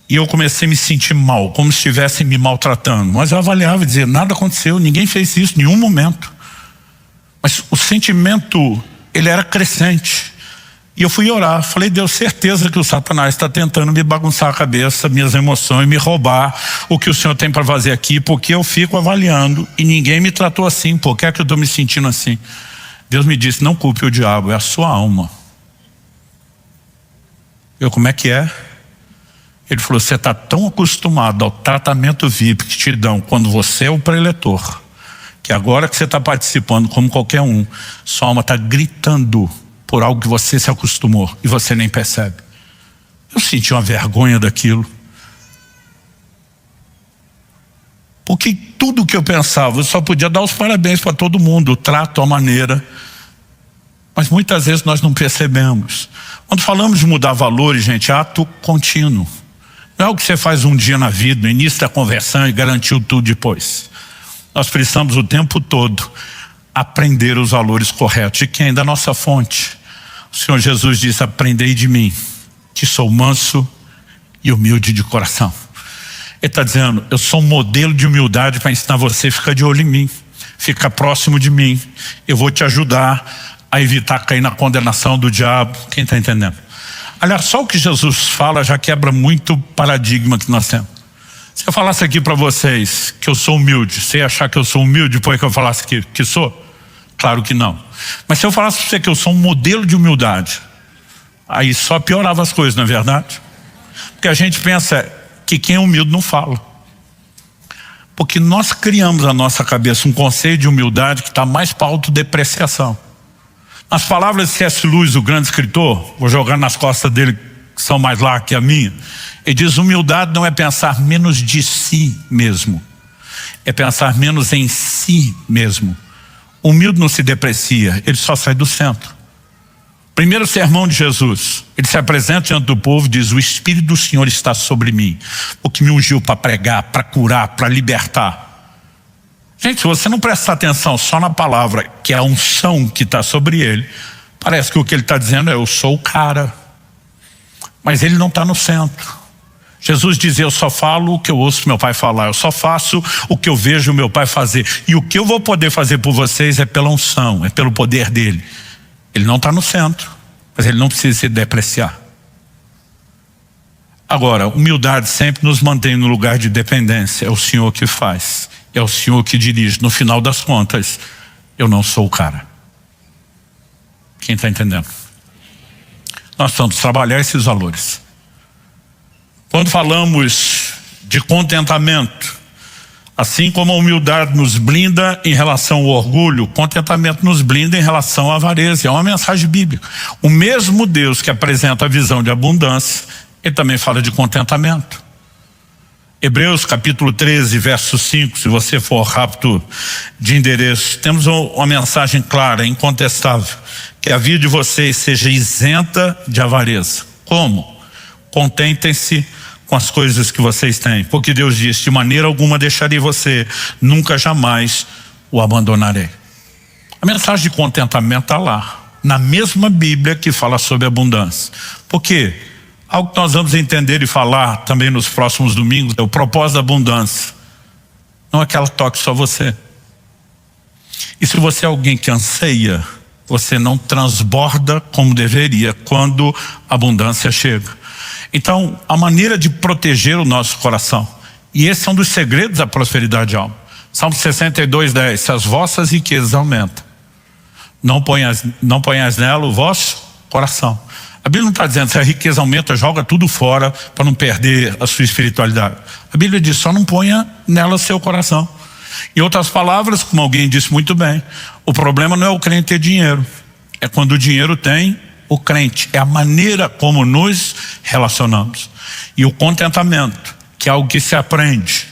e eu comecei a me sentir mal, como se estivessem me maltratando. Mas eu avaliava e dizia, nada aconteceu, ninguém fez isso em nenhum momento. Mas o sentimento, ele era crescente. E eu fui orar, falei, Deus, certeza que o Satanás está tentando me bagunçar a cabeça, minhas emoções, me roubar o que o Senhor tem para fazer aqui, porque eu fico avaliando e ninguém me tratou assim, por que é que eu estou me sentindo assim? Deus me disse, não culpe o diabo, é a sua alma. Eu, como é que é? Ele falou, você está tão acostumado ao tratamento VIP que te dão quando você é o preletor, que agora que você está participando como qualquer um, sua alma está gritando por algo que você se acostumou e você nem percebe. Eu senti uma vergonha daquilo. Porque tudo que eu pensava, eu só podia dar os parabéns para todo mundo, o trato, a maneira. Mas muitas vezes nós não percebemos. Quando falamos de mudar valores, gente, é ato contínuo. Não é o que você faz um dia na vida, no início da conversão e garantiu tudo depois. Nós precisamos o tempo todo aprender os valores corretos. De quem? Da nossa fonte. O Senhor Jesus disse, aprendei de mim, que sou manso e humilde de coração. Ele está dizendo, eu sou um modelo de humildade para ensinar você, fica de olho em mim, fica próximo de mim, eu vou te ajudar a evitar cair na condenação do diabo. Quem está entendendo? Aliás, só o que Jesus fala já quebra muito o paradigma que nós temos. Se eu falasse aqui para vocês que eu sou humilde, você ia achar que eu sou humilde depois que eu falasse que sou? Claro que não. Mas se eu falasse para você que eu sou um modelo de humildade, aí só piorava as coisas, não é verdade? Porque a gente pensa que quem é humilde não fala. Porque nós criamos na nossa cabeça um conceito de humildade que está mais para autodepreciação. As palavras de C.S. Lewis, o grande escritor, vou jogar nas costas dele, que são mais largas que a minha, ele diz, humildade não é pensar menos de si mesmo, é pensar menos em si mesmo. O humilde não se deprecia, ele só sai do centro. Primeiro sermão de Jesus, ele se apresenta diante do povo e diz, o Espírito do Senhor está sobre mim, o que me ungiu para pregar, para curar, para libertar. Gente, se você não prestar atenção só na palavra, que é a unção que está sobre ele, parece que o que ele está dizendo é, eu sou o cara. Mas ele não está no centro. Jesus dizia, eu só falo o que eu ouço meu pai falar, eu só faço o que eu vejo meu pai fazer. E o que eu vou poder fazer por vocês é pela unção, é pelo poder dele. Ele não está no centro, mas ele não precisa se depreciar. Agora, humildade sempre nos mantém no lugar de dependência, é o Senhor que faz, é o Senhor que dirige. No final das contas, eu não sou o cara. Quem está entendendo? Nós vamos trabalhar esses valores. Quando falamos de contentamento, assim como a humildade nos blinda em relação ao orgulho, o contentamento nos blinda em relação à avareza. É uma mensagem bíblica. O mesmo Deus que apresenta a visão de abundância, ele também fala de contentamento. Hebreus capítulo 13, verso 5, se você for rápido de endereço, temos uma mensagem clara, incontestável, que a vida de vocês seja isenta de avareza. Como? Contentem-se com as coisas que vocês têm, porque Deus diz, de maneira alguma deixarei você, nunca jamais o abandonarei. A mensagem de contentamento está lá, na mesma Bíblia que fala sobre abundância. Por quê? Algo que nós vamos entender e falar também nos próximos domingos é o propósito da abundância. Não é que ela toque só você. E se você é alguém que anseia você não transborda como deveria quando a abundância chega. Então, a maneira de proteger o nosso coração, e esse é um dos segredos da prosperidade de alma. Salmo 62:10, se as vossas riquezas aumentam, não ponhas nela o vosso coração. A Bíblia não está dizendo, se a riqueza aumenta, joga tudo fora para não perder a sua espiritualidade. A Bíblia diz, só não ponha nela seu coração. Em outras palavras, como alguém disse muito bem, o problema não é o crente ter dinheiro, é quando o dinheiro tem o crente, é a maneira como nos relacionamos. E o contentamento, que é algo que se aprende,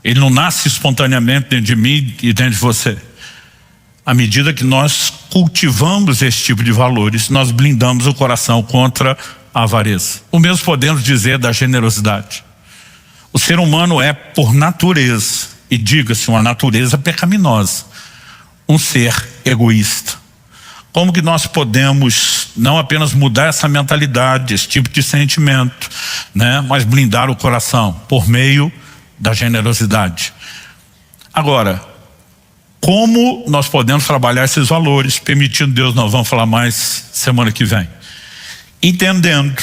ele não nasce espontaneamente dentro de mim e dentro de você. À medida que nós cultivamos esse tipo de valores, nós blindamos o coração contra a avareza. O mesmo podemos dizer da generosidade. O ser humano é, por natureza, e diga-se, uma natureza pecaminosa, um ser egoísta. Como que nós podemos não apenas mudar essa mentalidade, esse tipo de sentimento, né, mas blindar o coração por meio da generosidade? Agora, como nós podemos trabalhar esses valores? Permitindo Deus, nós vamos falar mais semana que vem. Entendendo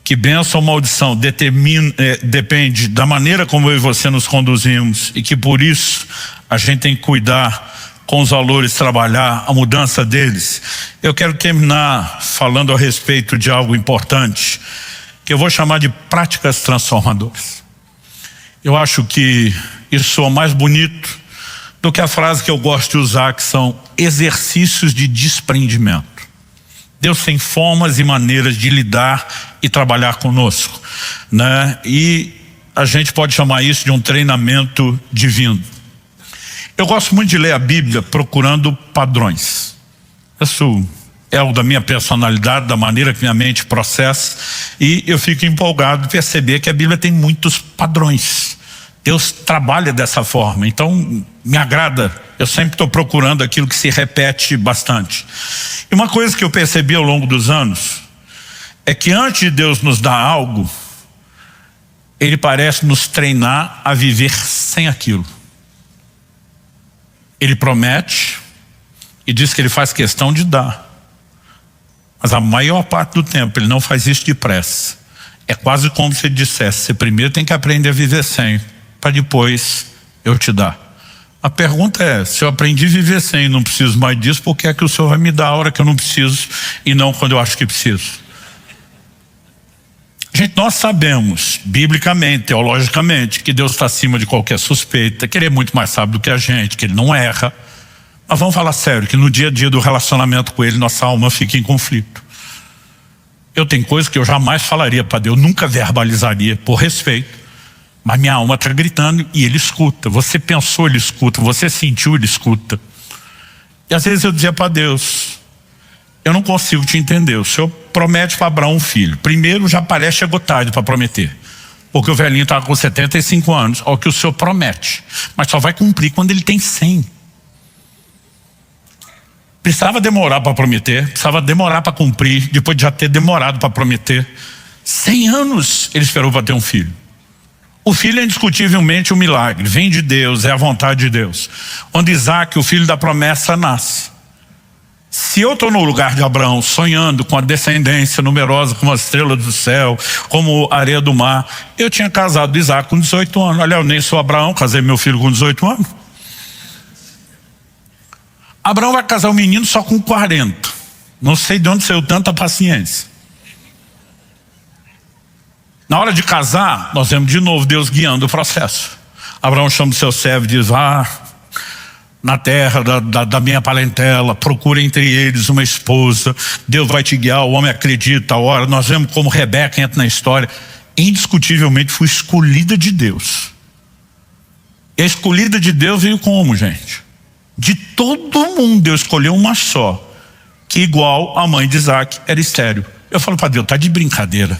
que bênção ou maldição depende da maneira como eu e você nos conduzimos, e que por isso a gente tem que cuidar com os valores, trabalhar a mudança deles. Eu quero terminar falando a respeito de algo importante, que eu vou chamar de práticas transformadoras. Eu acho que isso soa mais bonito do que a frase que eu gosto de usar, que são exercícios de desprendimento. Deus tem formas e maneiras de lidar e trabalhar conosco, né? E a gente pode chamar isso de um treinamento divino. Eu gosto muito de ler a Bíblia procurando padrões. Isso é algo da minha personalidade, da maneira que minha mente processa, e eu fico empolgado de perceber que a Bíblia tem muitos padrões. Deus trabalha dessa forma, então me agrada. Eu sempre estou procurando aquilo que se repete bastante. E uma coisa que eu percebi ao longo dos anos é que antes de Deus nos dar algo, Ele parece nos treinar a viver sem aquilo. Ele promete e diz que Ele faz questão de dar, mas a maior parte do tempo Ele não faz isso depressa. É quase como se Ele dissesse, você primeiro tem que aprender a viver sem, para depois eu te dar. A pergunta é, se eu aprendi a viver sem e não preciso mais disso, por que é que o Senhor vai me dar a hora que eu não preciso e não quando eu acho que preciso? Gente, nós sabemos, biblicamente, teologicamente, que Deus está acima de qualquer suspeita, que Ele é muito mais sábio do que a gente, que Ele não erra. Mas vamos falar sério, que no dia a dia do relacionamento com Ele, nossa alma fica em conflito. Eu tenho coisas que eu jamais falaria para Deus, nunca verbalizaria, por respeito. Mas minha alma está gritando e Ele escuta. Você pensou, Ele escuta. Você sentiu, Ele escuta. E às vezes eu dizia para Deus, eu não consigo te entender. O Senhor promete para Abraão um filho. Primeiro já parece chegou tarde para prometer, porque o velhinho estava com 75 anos. Olha o que o Senhor promete, mas só vai cumprir quando ele tem 100. Precisava demorar para prometer, precisava demorar para cumprir, depois de já ter demorado para prometer. 100 anos ele esperou para ter um filho. O filho é indiscutivelmente um milagre, vem de Deus, é a vontade de Deus. Onde Isaac, o filho da promessa, nasce. Se eu estou no lugar de Abraão, sonhando com a descendência numerosa como a estrela do céu, como a areia do mar, eu tinha casado Isaac com 18 anos. Olha, eu nem sou Abraão, casei meu filho com 18 anos. Abraão vai casar um menino só com 40. Não sei de onde saiu tanta paciência. Na hora de casar, nós vemos de novo Deus guiando o processo. Abraão chama o seu servo e diz, na terra da minha parentela, procura entre eles uma esposa, Deus vai te guiar, o homem acredita. A hora, nós vemos como Rebeca entra na história. Indiscutivelmente foi escolhida de Deus. E a escolhida de Deus veio como, gente? De todo mundo, Deus escolheu uma só, que igual a mãe de Isaac, era estéril. Eu falo para Deus, tá de brincadeira.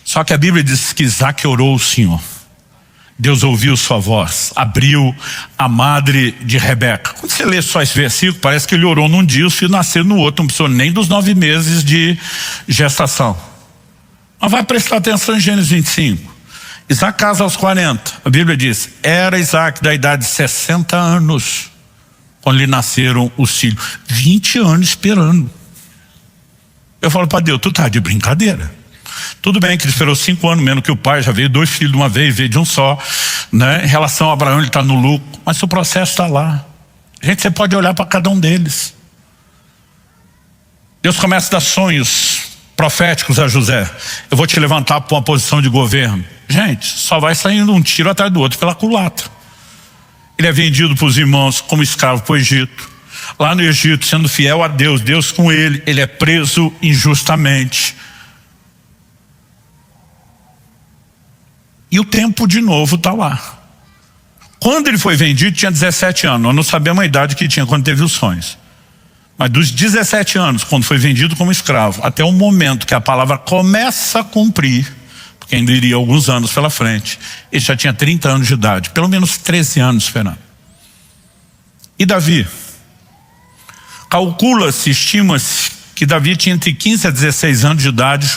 Só que a Bíblia diz que Isaac orou ao Senhor. Deus ouviu sua voz, abriu a madre de Rebeca. Quando você lê só esse versículo, parece que ele orou num dia, os filhos nasceram no outro, não precisou nem dos 9 meses de gestação. Mas vai prestar atenção em Gênesis 25. Isaac casa aos 40. A Bíblia diz, era Isaac da idade de 60 anos, quando lhe nasceram os filhos. 20 anos esperando. Eu falo para Deus, tu tá de brincadeira. Tudo bem que ele esperou 5 anos menos que o pai, já veio 2 filhos de uma vez, veio de um só, né? Em relação a Abraão, ele está no lucro, mas o processo está lá. Gente, você pode olhar para cada um deles. Deus começa a dar sonhos proféticos a José. Eu vou te levantar para uma posição de governo. Gente, só vai saindo um tiro atrás do outro pela culatra. Ele é vendido para os irmãos como escravo para o Egito. Lá no Egito, sendo fiel a Deus, Deus com ele é preso injustamente. E o tempo de novo está lá. Quando ele foi vendido, tinha 17 anos. Nós não sabemos a idade que tinha quando teve os sonhos. Mas dos 17 anos, quando foi vendido como escravo, até o momento que a palavra começa a cumprir, porque ainda iria alguns anos pela frente, ele já tinha 30 anos de idade, pelo menos 13 anos esperando. E Davi? Calcula-se, estima-se, que Davi tinha entre 15 a 16 anos de idade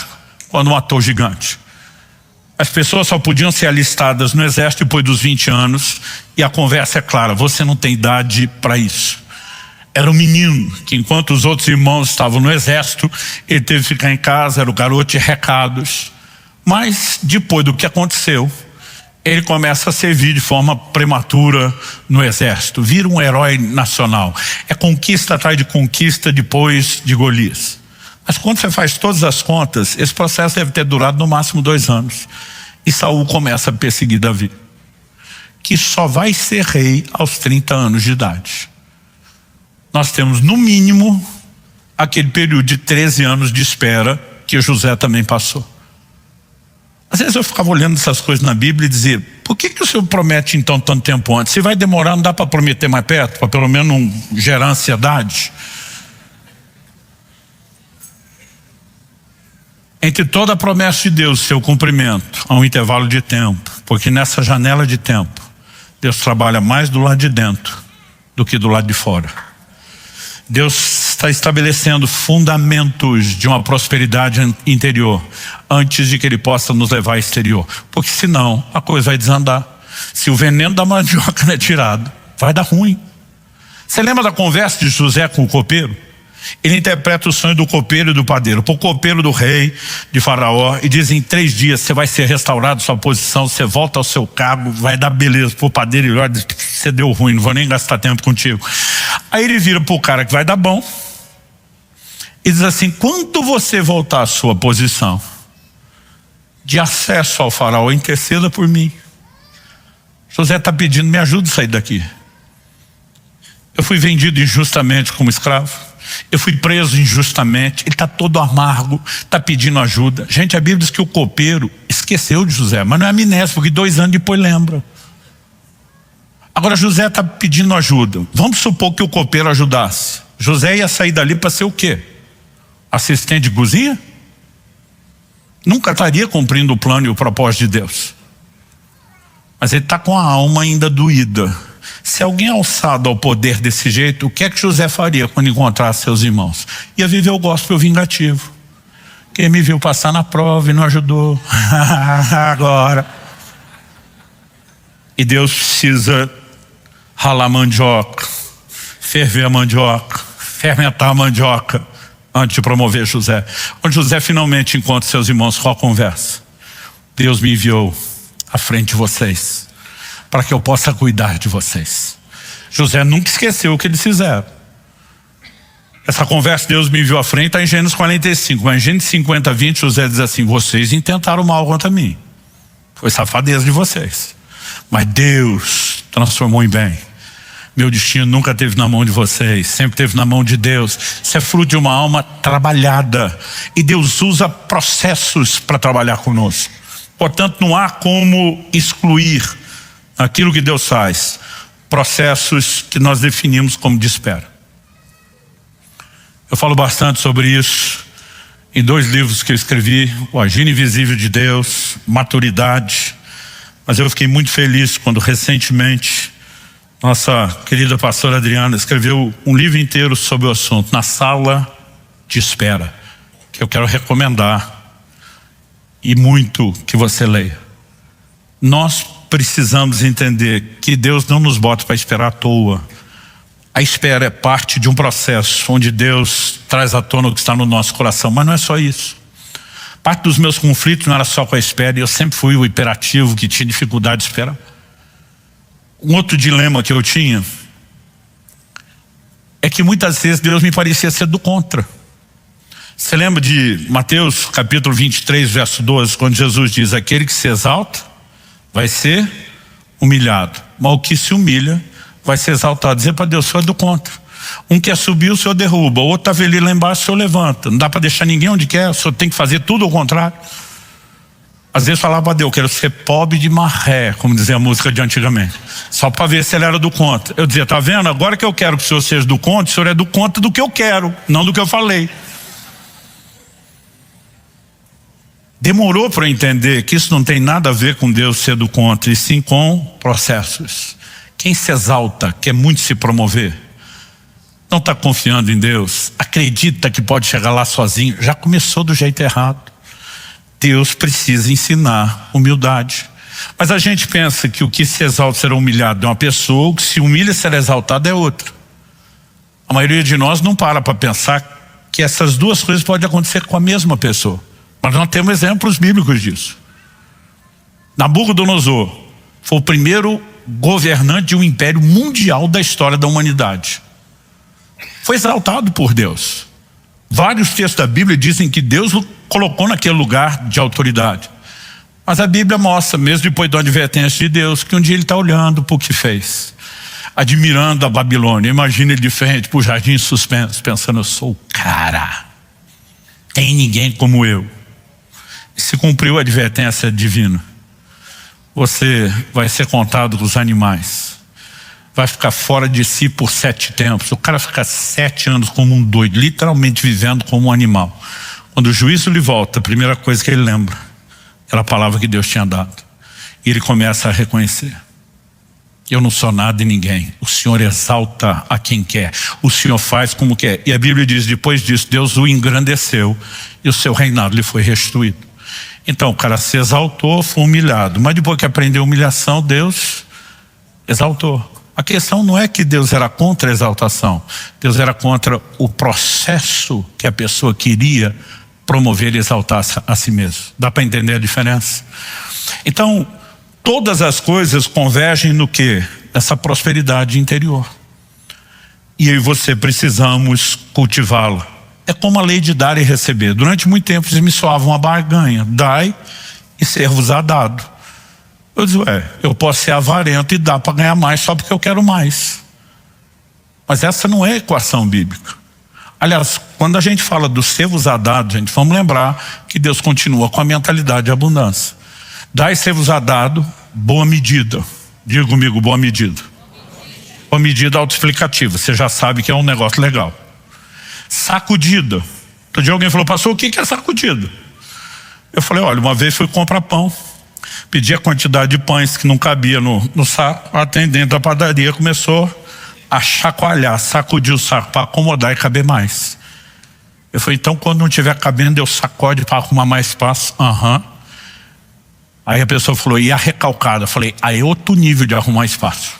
quando matou o gigante. As pessoas só podiam ser alistadas no exército depois dos 20 anos, e a conversa é clara, você não tem idade para isso. Era um menino que, enquanto os outros irmãos estavam no exército, ele teve que ficar em casa, era o garoto de recados. Mas depois do que aconteceu, ele começa a servir de forma prematura no exército, vira um herói nacional. É conquista atrás de conquista depois de Golias. Mas quando você faz todas as contas, esse processo deve ter durado no máximo 2 anos. E Saul começa a perseguir Davi, que só vai ser rei aos 30 anos de idade. Nós temos no mínimo aquele período de 13 anos de espera que José também passou. Às vezes eu ficava olhando essas coisas na Bíblia e dizia, por que o Senhor promete então tanto tempo antes? Se vai demorar, não dá para prometer mais perto, para pelo menos não gerar ansiedade? Entre toda a promessa de Deus e seu cumprimento, há um intervalo de tempo, porque nessa janela de tempo, Deus trabalha mais do lado de dentro do que do lado de fora. Deus está estabelecendo fundamentos de uma prosperidade interior antes de que Ele possa nos levar ao exterior, porque senão a coisa vai desandar. Se o veneno da mandioca não é tirado, vai dar ruim. Você lembra da conversa de José com o copeiro? Ele interpreta o sonho do copeiro e do padeiro, para o copeiro do rei de Faraó, e diz, em 3 dias você vai ser restaurado sua posição, você volta ao seu cargo, vai dar beleza. Para o padeiro, ele olha, você deu ruim, não vou nem gastar tempo contigo. Aí ele vira para o cara que vai dar bom e diz assim, quando você voltar à sua posição de acesso ao faraó, interceda por mim. José está pedindo, me ajuda a sair daqui. Eu fui vendido injustamente como escravo, eu fui preso injustamente, ele está todo amargo, está pedindo ajuda. Gente, a Bíblia diz que o copeiro esqueceu de José, mas não é amnésia, porque 2 anos depois lembra. Agora José está pedindo ajuda. Vamos supor que o copeiro ajudasse. José ia sair dali para ser o quê? Assistente de cozinha? Nunca estaria cumprindo o plano e o propósito de Deus. Mas ele está com a alma ainda doída. Se alguém alçado ao poder desse jeito, o que é que José faria quando encontrasse seus irmãos? Ia viver o gospel vingativo. Quem me viu passar na prova e não ajudou. Agora. E Deus precisa ralar mandioca, ferver a mandioca, fermentar a mandioca antes de promover José. Quando José finalmente encontra seus irmãos, qual a conversa? Deus me enviou à frente de vocês para que eu possa cuidar de vocês. José nunca esqueceu o que eles fizeram. Essa conversa, Deus me enviou à frente, está em Gênesis 45, mas em Gênesis 50, 20, José diz assim, vocês intentaram mal contra mim, foi safadeza de vocês, mas Deus transformou em bem. Meu destino nunca teve na mão de vocês, sempre teve na mão de Deus. Isso é fruto de uma alma trabalhada, e Deus usa processos para trabalhar conosco. Portanto, não há como excluir aquilo que Deus faz, processos que nós definimos como de espera. Eu falo bastante sobre isso em 2 livros que eu escrevi, O Agir Invisível de Deus, Maturidade. Mas eu fiquei muito feliz quando recentemente nossa querida pastora Adriana escreveu um livro inteiro sobre o assunto, Na Sala de Espera, que eu quero recomendar e muito que você leia. Nós precisamos entender que Deus não nos bota para esperar à toa. A espera é parte de um processo onde Deus traz à tona o que está no nosso coração, mas não é só isso. Parte dos meus conflitos não era só com a espera, e eu sempre fui o hiperativo que tinha dificuldade de esperar. Um outro dilema que eu tinha é que muitas vezes Deus me parecia ser do contra. Você lembra de Mateus capítulo 23, verso 12, quando Jesus diz: aquele que se exalta vai ser humilhado, mas o que se humilha vai ser exaltado. Dizer para Deus: o Senhor é do contra. Um quer subir, o Senhor derruba. O outro está ali lá embaixo, o Senhor levanta. Não dá para deixar ninguém onde quer, o Senhor tem que fazer tudo ao contrário. Às vezes falava para Deus: eu quero ser pobre de marré, como dizia a música de antigamente, só para ver se ele era do contra. Eu dizia: tá vendo? Agora que eu quero que o Senhor seja do contra, o Senhor é do contra do que eu quero, não do que eu falei. Demorou para eu entender que isso não tem nada a ver com Deus ser do contra, e sim com processos. Quem se exalta, quer muito se promover, não está confiando em Deus, acredita que pode chegar lá sozinho, já começou do jeito errado. Deus precisa ensinar humildade. Mas a gente pensa que o que se exalta será humilhado é uma pessoa, o que se humilha será exaltado é outra. A maioria de nós não para pensar que essas duas coisas podem acontecer com a mesma pessoa. Mas nós temos exemplos bíblicos disso. Nabucodonosor foi o primeiro governante de um império mundial da história da humanidade. Foi exaltado por Deus. Vários textos da Bíblia dizem que Deus o colocou naquele lugar de autoridade. Mas a Bíblia mostra, mesmo depois da advertência de Deus, que um dia ele está olhando para o que fez, admirando a Babilônia. Imagina ele de frente para o jardim suspenso, pensando: eu sou o cara, tem ninguém como eu. E se cumpriu a advertência divina. Você vai ser contado com os animais, vai ficar fora de si por 7 tempos. O cara fica 7 anos como um doido, literalmente vivendo como um animal. Quando o juízo lhe volta, a primeira coisa que ele lembra era a palavra que Deus tinha dado. E ele começa a reconhecer: eu não sou nada e ninguém. O Senhor exalta a quem quer, o Senhor faz como quer. E a Bíblia diz: depois disso Deus o engrandeceu e o seu reinado lhe foi restituído. Então o cara se exaltou, foi humilhado, mas depois que aprendeu a humilhação, Deus exaltou. A questão não é que Deus era contra a exaltação, Deus era contra o processo que a pessoa queria promover e exaltar a si mesmo. Dá para entender a diferença? Então, todas as coisas convergem no quê? Essa prosperidade interior. E eu e você precisamos cultivá-la. É como a lei de dar e receber. Durante muito tempo eles me soavam uma barganha: dai e ser-vos-á dado. Eu digo: eu posso ser avarento e dar para ganhar mais só porque eu quero mais. Mas essa não é a equação bíblica. Aliás, quando a gente fala do ser-vos-á dado, gente, vamos lembrar que Deus continua com a mentalidade de abundância. Dai e ser-vos-á dado, boa medida. Diga comigo: boa medida. Boa medida autoexplicativa, você já sabe que é um negócio legal. Sacudida. Outro dia alguém falou: pastor, o que é sacudida? Eu falei: olha, uma vez fui comprar pão, pedi a quantidade de pães que não cabia no saco. A atendente da padaria começou a chacoalhar, sacudir o saco para acomodar e caber mais. Eu falei: então quando não estiver cabendo eu sacode para arrumar mais espaço. Aí a pessoa falou: e a recalcada? Eu falei: aí é outro nível de arrumar espaço.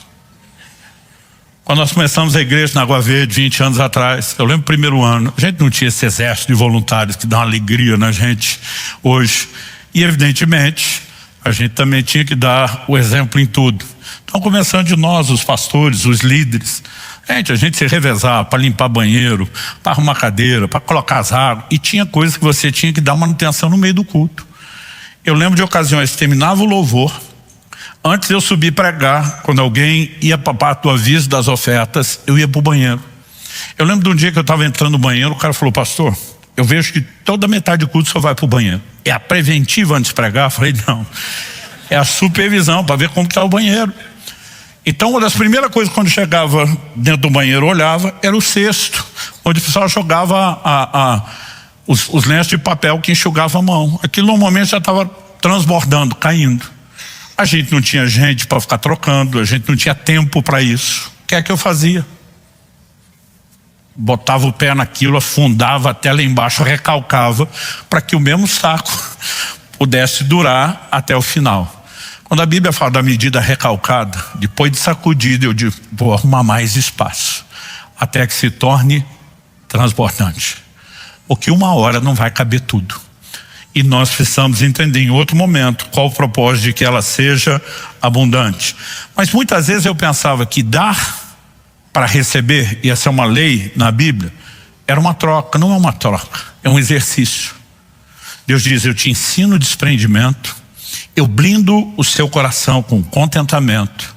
Quando nós começamos a igreja na Água Verde 20 anos atrás, eu lembro do primeiro ano, a gente não tinha esse exército de voluntários que dá uma alegria na gente hoje. E evidentemente a gente também tinha que dar o exemplo em tudo. Então, começando de nós, os pastores, os líderes, a gente se revezava para limpar banheiro, para arrumar cadeira, para colocar as águas. E tinha coisas que você tinha que dar manutenção no meio do culto. Eu lembro de ocasiões, terminava o louvor, antes de eu subir pregar, quando alguém ia para a parte do aviso das ofertas, eu ia para o banheiro. Eu lembro de um dia que eu estava entrando no banheiro, o cara falou: pastor, eu vejo que toda metade do culto só vai para o banheiro. É a preventiva antes de pregar? Eu falei: não, é a supervisão para ver como está o banheiro. Então uma das primeiras coisas quando chegava dentro do banheiro, olhava, era o cesto, onde o pessoal jogava os lenços de papel que enxugava a mão. Aquilo normalmente já estava transbordando, caindo. A gente não tinha gente para ficar trocando, a gente não tinha tempo para isso. O que é que eu fazia? Botava o pé naquilo, afundava até lá embaixo, recalcava, para que o mesmo saco pudesse durar até o final. Quando a Bíblia fala da medida recalcada, depois de sacudida, eu digo, vou arrumar mais espaço, até que se torne transbordante. Porque uma hora não vai caber tudo. E nós precisamos entender em outro momento qual o propósito de que ela seja abundante. Mas muitas vezes eu pensava que dar para receber, e essa é uma lei na Bíblia, era uma troca. Não é uma troca, é um exercício. Deus diz, eu te ensino desprendimento, eu blindo o seu coração com contentamento,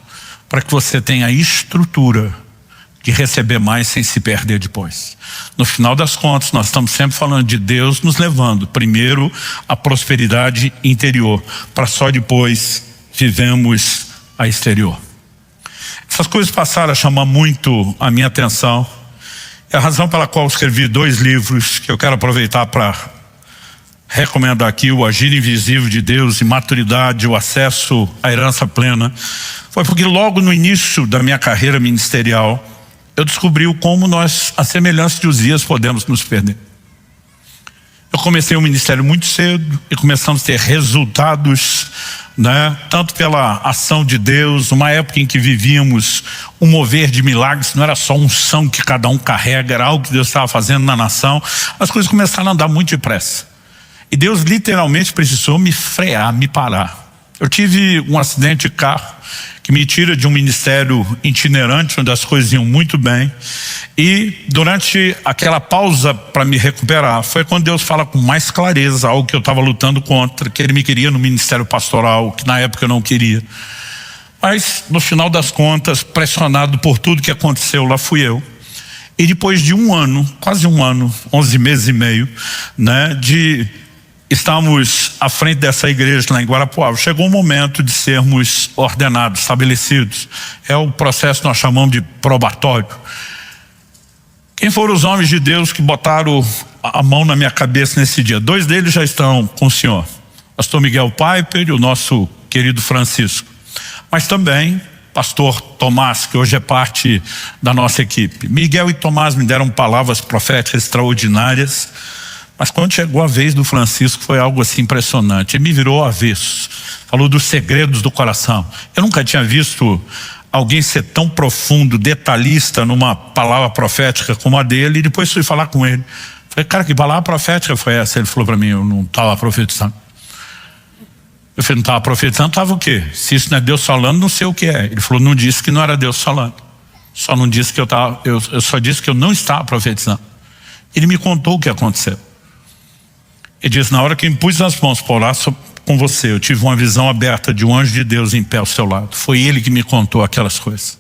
para que você tenha a estrutura de receber mais sem se perder depois. No final das contas, nós estamos sempre falando de Deus nos levando primeiro à prosperidade interior, para só depois vivemos a exterior. Essas coisas passaram a chamar muito a minha atenção. É a razão pela qual eu escrevi 2 livros que eu quero aproveitar para recomendar aqui: o Agir Invisível de Deus e Maturidade, o Acesso à Herança Plena. Foi porque logo no início da minha carreira ministerial, eu descobri como nós, a semelhança de Uzias, podemos nos perder. Eu comecei um ministério muito cedo e começamos a ter resultados, tanto pela ação de Deus, uma época em que vivíamos um mover de milagres, não era só unção que cada um carrega, era algo que Deus estava fazendo na nação. As coisas começaram a andar muito depressa. E Deus literalmente precisou me frear, me parar. Eu tive um acidente de carro que me tira de um ministério itinerante, onde as coisas iam muito bem. E durante aquela pausa para me recuperar, foi quando Deus fala com mais clareza algo que eu estava lutando contra, que Ele me queria no ministério pastoral, que na época eu não queria. Mas no final das contas, pressionado por tudo que aconteceu, lá fui eu. E depois de um ano, quase um ano, 11 meses e meio, de estamos à frente dessa igreja lá em Guarapuava, chegou o momento de sermos ordenados, estabelecidos. É o processo que nós chamamos de probatório. Quem foram os homens de Deus que botaram a mão na minha cabeça nesse dia? 2 deles já estão com o senhor, pastor Miguel Piper e o nosso querido Francisco. Mas também pastor Tomás, que hoje é parte da nossa equipe. Miguel e Tomás me deram palavras proféticas extraordinárias. Mas quando chegou a vez do Francisco, foi algo assim impressionante. Ele me virou avesso, falou dos segredos do coração. Eu nunca tinha visto alguém ser tão profundo, detalhista numa palavra profética como a dele. E depois fui falar com ele. Falei, cara, que palavra profética foi essa? Ele falou para mim, eu não estava profetizando. Eu falei, não estava profetizando, estava o quê? Se isso não é Deus falando, não sei o que é. Ele falou, não disse que não era Deus falando. Só não disse que eu só disse que eu não estava profetizando. Ele me contou o que aconteceu. Ele diz, na hora que eu me pus as mãos para orar com você, eu tive uma visão aberta de um anjo de Deus em pé ao seu lado. Foi ele que me contou aquelas coisas.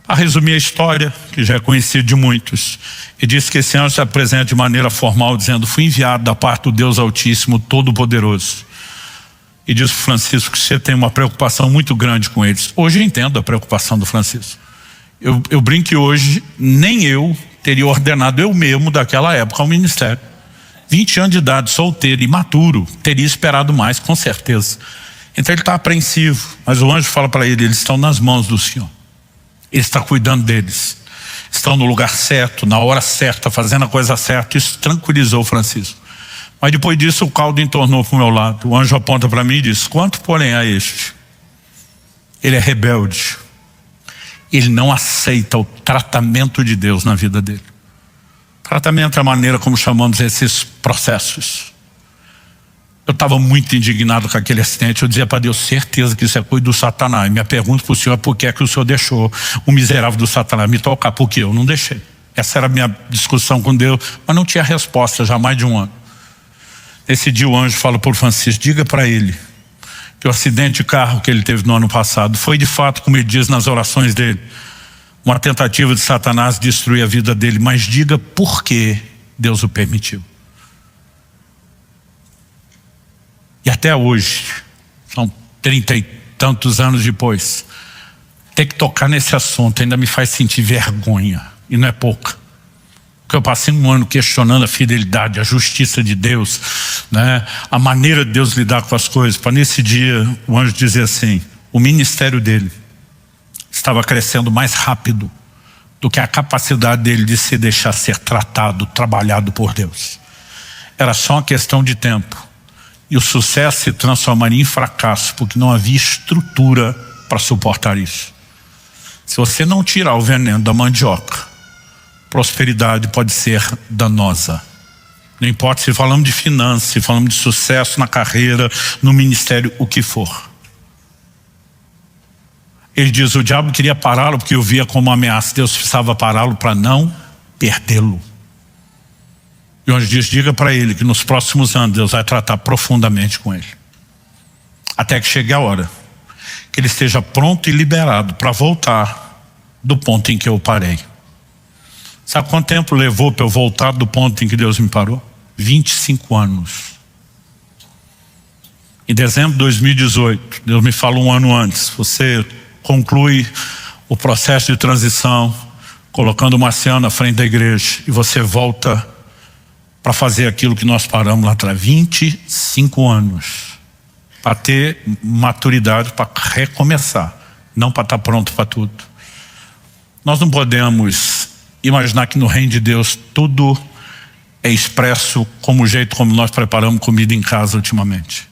A resumir a história, que já é conhecida de muitos, ele disse que esse anjo se apresenta de maneira formal, dizendo, fui enviado da parte do Deus Altíssimo, Todo-Poderoso. E diz para o Francisco que você tem uma preocupação muito grande com eles. Hoje eu entendo a preocupação do Francisco. Eu brinco que hoje nem eu teria ordenado eu mesmo daquela época ao ministério. 20 anos de idade, solteiro, imaturo, teria esperado mais, com certeza. Então ele está apreensivo, mas o anjo fala para ele, eles estão nas mãos do Senhor. Ele está cuidando deles. Estão no lugar certo, na hora certa, fazendo a coisa certa. Isso tranquilizou o Francisco. Mas depois disso o caldo entornou para o meu lado. O anjo aponta para mim e diz, quanto porém a este? Ele é rebelde. Ele não aceita o tratamento de Deus na vida dele. Tratamento é a maneira como chamamos esses processos. Eu estava muito indignado com aquele acidente. Eu dizia para Deus, certeza que isso é coisa do Satanás. Minha pergunta para o Senhor é por que é que o Senhor deixou o miserável do Satanás me tocar? Porque eu não deixei. Essa era a minha discussão com Deus, mas não tinha resposta já há mais de um ano. Nesse dia o anjo fala para o Francisco, diga para ele que o acidente de carro que ele teve no ano passado foi de fato, como ele diz nas orações dele, uma tentativa de Satanás destruir a vida dele, mas diga por que Deus o permitiu. E até hoje, são 30 e tantos anos depois, ter que tocar nesse assunto ainda me faz sentir vergonha, e não é pouca. Porque eu passei um ano questionando a fidelidade, a justiça de Deus, a maneira de Deus lidar com as coisas, para nesse dia o anjo dizer assim, o ministério dele estava crescendo mais rápido do que a capacidade dele de se deixar ser tratado, trabalhado por Deus. Era só uma questão de tempo E o sucesso se transformaria em fracasso, porque não havia estrutura para suportar isso. Se você não tirar o veneno da mandioca, prosperidade pode ser danosa. Não importa se falamos de finanças, se falamos de sucesso na carreira, no ministério, o que for. Ele diz, o diabo queria pará-lo porque o via como uma ameaça. Deus precisava pará-lo para não perdê-lo. E onde diz, diga para ele que nos próximos anos Deus vai tratar profundamente com ele. Até que chegue a hora que ele esteja pronto e liberado para voltar do ponto em que eu parei. Sabe quanto tempo levou para eu voltar do ponto em que Deus me parou? 25 anos. Em dezembro de 2018, Deus me falou um ano antes, você conclui o processo de transição, colocando o Marciano à frente da igreja, e você volta para fazer aquilo que nós paramos lá atrás. 25 anos. Para ter maturidade, para recomeçar, não para estar pronto para tudo. Nós não podemos imaginar que no reino de Deus tudo é expresso como o jeito como nós preparamos comida em casa ultimamente.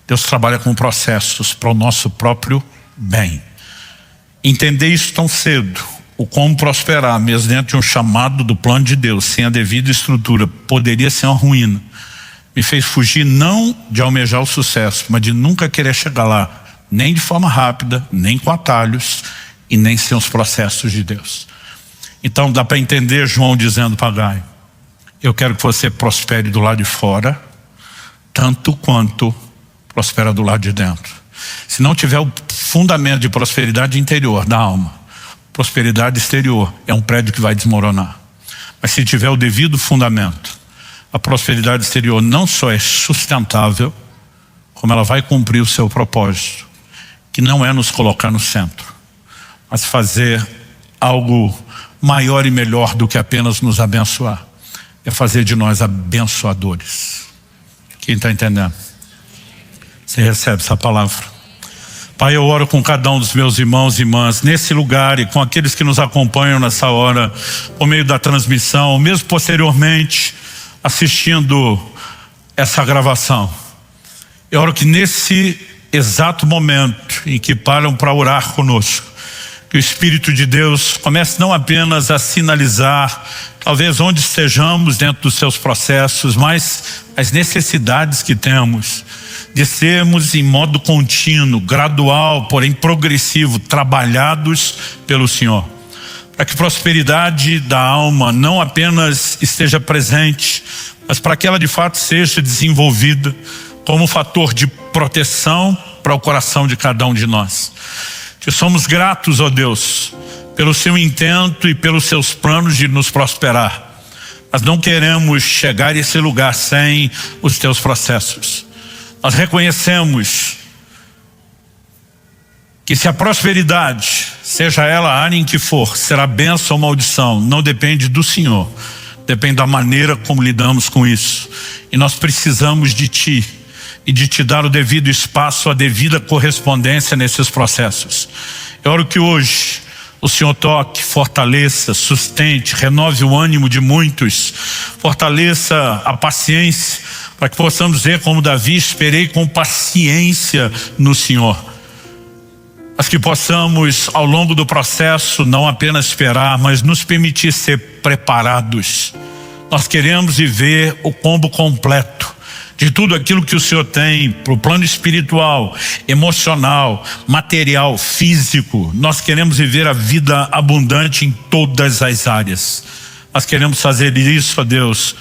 Deus trabalha com processos para o nosso próprio bem. Entender isso tão cedo, o como prosperar, mesmo dentro de um chamado do plano de Deus, sem a devida estrutura, poderia ser uma ruína. Me fez fugir não de almejar o sucesso, mas de nunca querer chegar lá, nem de forma rápida, nem com atalhos, e nem sem os processos de Deus. Então dá para entender João dizendo para Gaio, eu quero que você prospere do lado de fora, tanto quanto prospera do lado de dentro. Se não tiver o fundamento de prosperidade interior da alma, prosperidade exterior é um prédio que vai desmoronar. Mas se tiver o devido fundamento, a prosperidade exterior não só é sustentável, como ela vai cumprir o seu propósito, que não é nos colocar no centro, mas fazer algo maior e melhor do que apenas nos abençoar. É fazer de nós abençoadores. Quem está entendendo? Você recebe essa palavra? Pai, eu oro com cada um dos meus irmãos e irmãs nesse lugar e com aqueles que nos acompanham nessa hora, por meio da transmissão, ou mesmo posteriormente, assistindo essa gravação. Eu oro que nesse exato momento em que param para orar conosco, que o Espírito de Deus comece não apenas a sinalizar, talvez onde estejamos dentro dos seus processos, mas as necessidades que temos de sermos em modo contínuo, gradual, porém progressivo, trabalhados pelo Senhor. Para que a prosperidade da alma não apenas esteja presente, mas para que ela de fato seja desenvolvida como um fator de proteção para o coração de cada um de nós. Que somos gratos, ó Deus, pelo seu intento e pelos seus planos de nos prosperar. Mas não queremos chegar a esse lugar sem os teus processos. Nós reconhecemos que se a prosperidade, seja ela a área em que for, será bênção ou maldição, não depende do Senhor, depende da maneira como lidamos com isso. E nós precisamos de Ti e de Te dar o devido espaço, a devida correspondência nesses processos. Eu oro que hoje o Senhor toque, fortaleça, sustente, renove o ânimo de muitos, fortaleça a paciência, para que possamos dizer como Davi, esperei com paciência no Senhor. Mas que possamos ao longo do processo não apenas esperar, mas nos permitir ser preparados. Nós queremos viver o combo completo de tudo aquilo que o Senhor tem para o plano espiritual, emocional, material, físico. Nós queremos viver a vida abundante em todas as áreas. Nós queremos fazer isso, ó Deus,